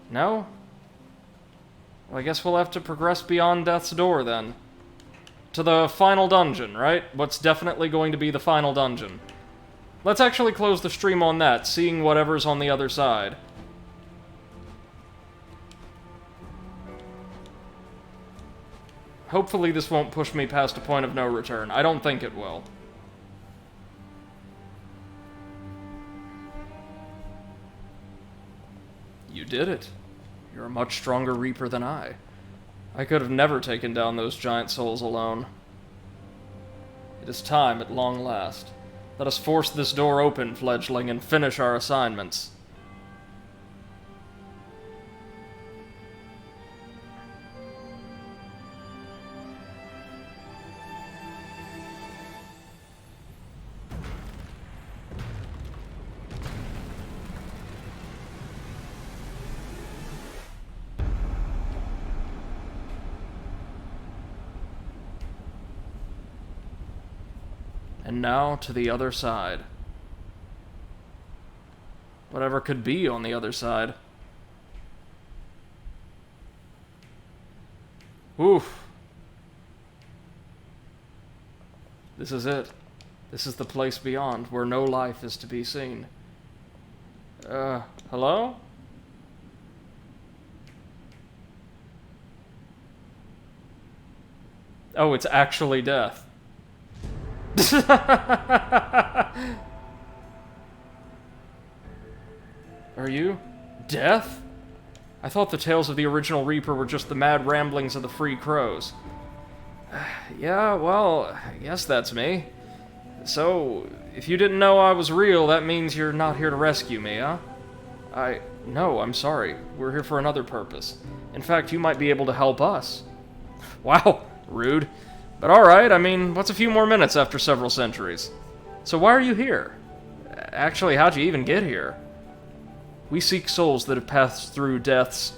No? Well, I guess we'll have to progress beyond Death's Door, then. To the final dungeon, right? What's definitely going to be the final dungeon. Let's actually close the stream on that, seeing whatever's on the other side. Hopefully this won't push me past a point of no return. I don't think it will. You did it. You're a much stronger Reaper than I. I could have never taken down those giant souls alone. It is time at long last. Let us force this door open, fledgling, and finish our assignments. And now to the other side. Whatever could be on the other side. Oof. This is it. This is the place beyond, where no life is to be seen. Hello? Oh, it's actually death. Are you? Death? I thought the tales of the original Reaper were just the mad ramblings of the Free Crows. Yeah, well, I guess that's me. So, if you didn't know I was real, that means you're not here to rescue me, huh? No, I'm sorry. We're here for another purpose. In fact, you might be able to help us. Wow, rude. But alright, I mean, what's a few more minutes after several centuries? So why are you here? Actually, how'd you even get here? We seek souls that have passed through death's...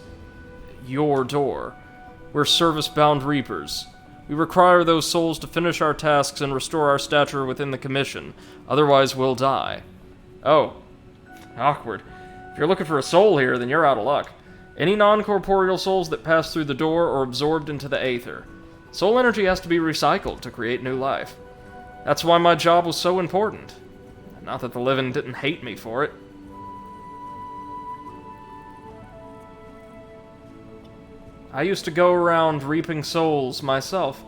your door. We're service-bound Reapers. We require those souls to finish our tasks and restore our stature within the Commission. Otherwise, we'll die. Oh. Awkward. If you're looking for a soul here, then you're out of luck. Any non-corporeal souls that pass through the door are absorbed into the aether. Soul energy has to be recycled to create new life. That's why my job was so important. Not that the living didn't hate me for it. I used to go around reaping souls myself,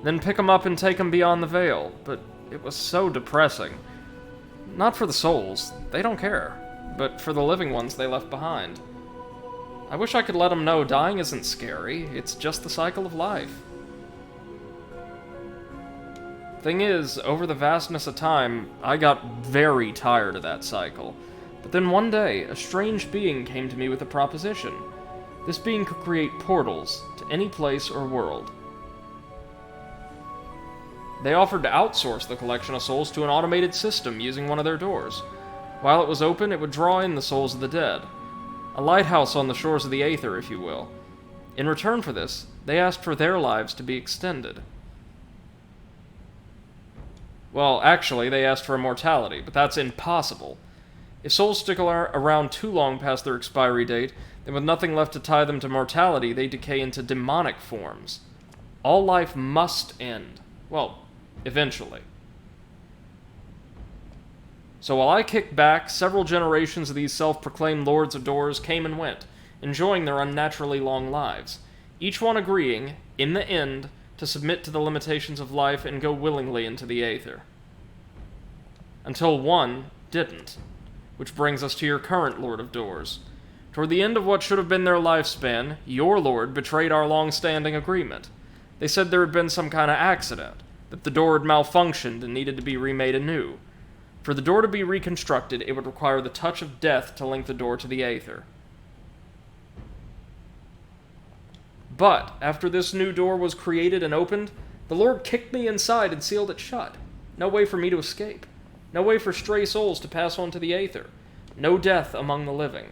then pick them up and take them beyond the veil, but it was so depressing. Not for the souls, they don't care, but for the living ones they left behind. I wish I could let them know dying isn't scary, it's just the cycle of life. Thing is, over the vastness of time, I got very tired of that cycle. But then one day, a strange being came to me with a proposition. This being could create portals to any place or world. They offered to outsource the collection of souls to an automated system using one of their doors. While it was open, it would draw in the souls of the dead. A lighthouse on the shores of the Aether, if you will. In return for this, they asked for their lives to be extended. Well, actually, they asked for immortality, but that's impossible. If souls stick around too long past their expiry date, then with nothing left to tie them to mortality, they decay into demonic forms. All life must end. Well, eventually. So while I kicked back, several generations of these self-proclaimed Lords of Doors came and went, enjoying their unnaturally long lives, each one agreeing, in the end, to submit to the limitations of life and go willingly into the Aether. Until one didn't. Which brings us to your current Lord of Doors. Toward the end of what should have been their lifespan, your lord betrayed our long-standing agreement. They said there had been some kind of accident, that the door had malfunctioned and needed to be remade anew. For the door to be reconstructed, it would require the touch of death to link the door to the Aether. But, after this new door was created and opened, the Lord kicked me inside and sealed it shut. No way for me to escape. No way for stray souls to pass on to the Aether. No death among the living.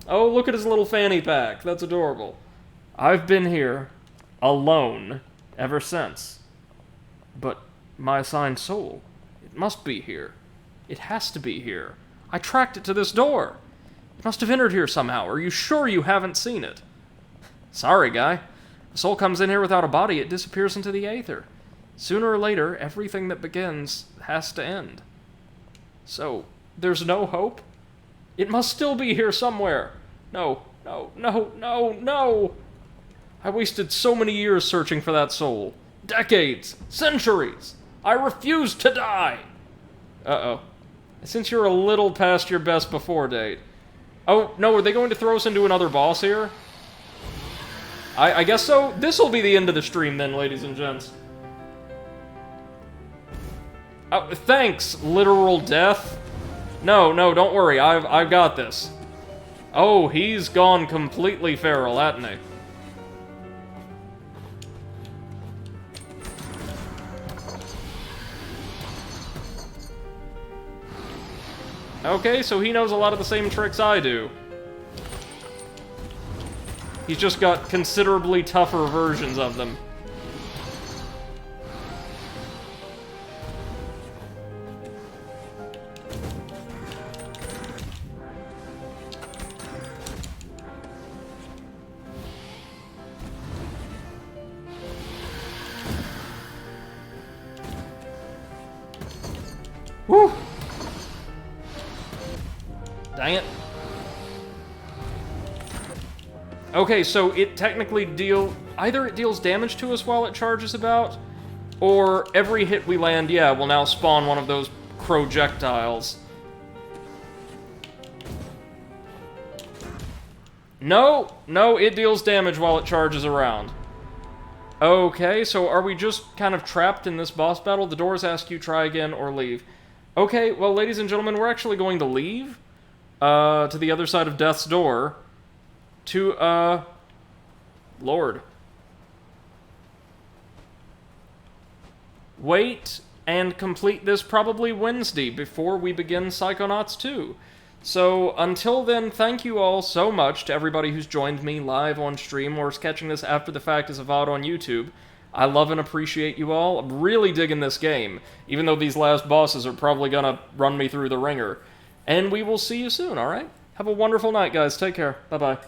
Oh, look at his little fanny pack. That's adorable. I've been here, alone, ever since. But my assigned soul, it must be here. It has to be here. I tracked it to this door. It must have entered here somehow. Are you sure you haven't seen it? Sorry, guy. A soul comes in here without a body, it disappears into the Aether. Sooner or later, everything that begins has to end. So, there's no hope? It must still be here somewhere. No, no, no, no, no! I wasted so many years searching for that soul. Decades! Centuries! I refuse to die! Uh-oh. Since you're a little past your best before date. Oh, no, are they going to throw us into another boss here? I guess so. This'll be the end of the stream then, ladies and gents. Oh, thanks, literal death. No, no, don't worry. I've got this. Oh, he's gone completely feral, hasn't he? Okay, so he knows a lot of the same tricks I do. He's just got considerably tougher versions of them. Whew! Dang it. Okay, so it technically either it deals damage to us while it charges about, or every hit we land, yeah, will now spawn one of those projectiles. No, no, it deals damage while it charges around. Okay, so are we just kind of trapped in this boss battle? The doors ask you try again or leave. Okay, well, ladies and gentlemen, we're actually going to leave to the other side of Death's door. To, Lord. Wait and complete this probably Wednesday before we begin Psychonauts 2. So, until then, thank you all so much to everybody who's joined me live on stream or is catching this after the fact as a VOD on YouTube. I love and appreciate you all. I'm really digging this game, even though these last bosses are probably gonna run me through the ringer. And we will see you soon, alright? Have a wonderful night, guys. Take care. Bye-bye.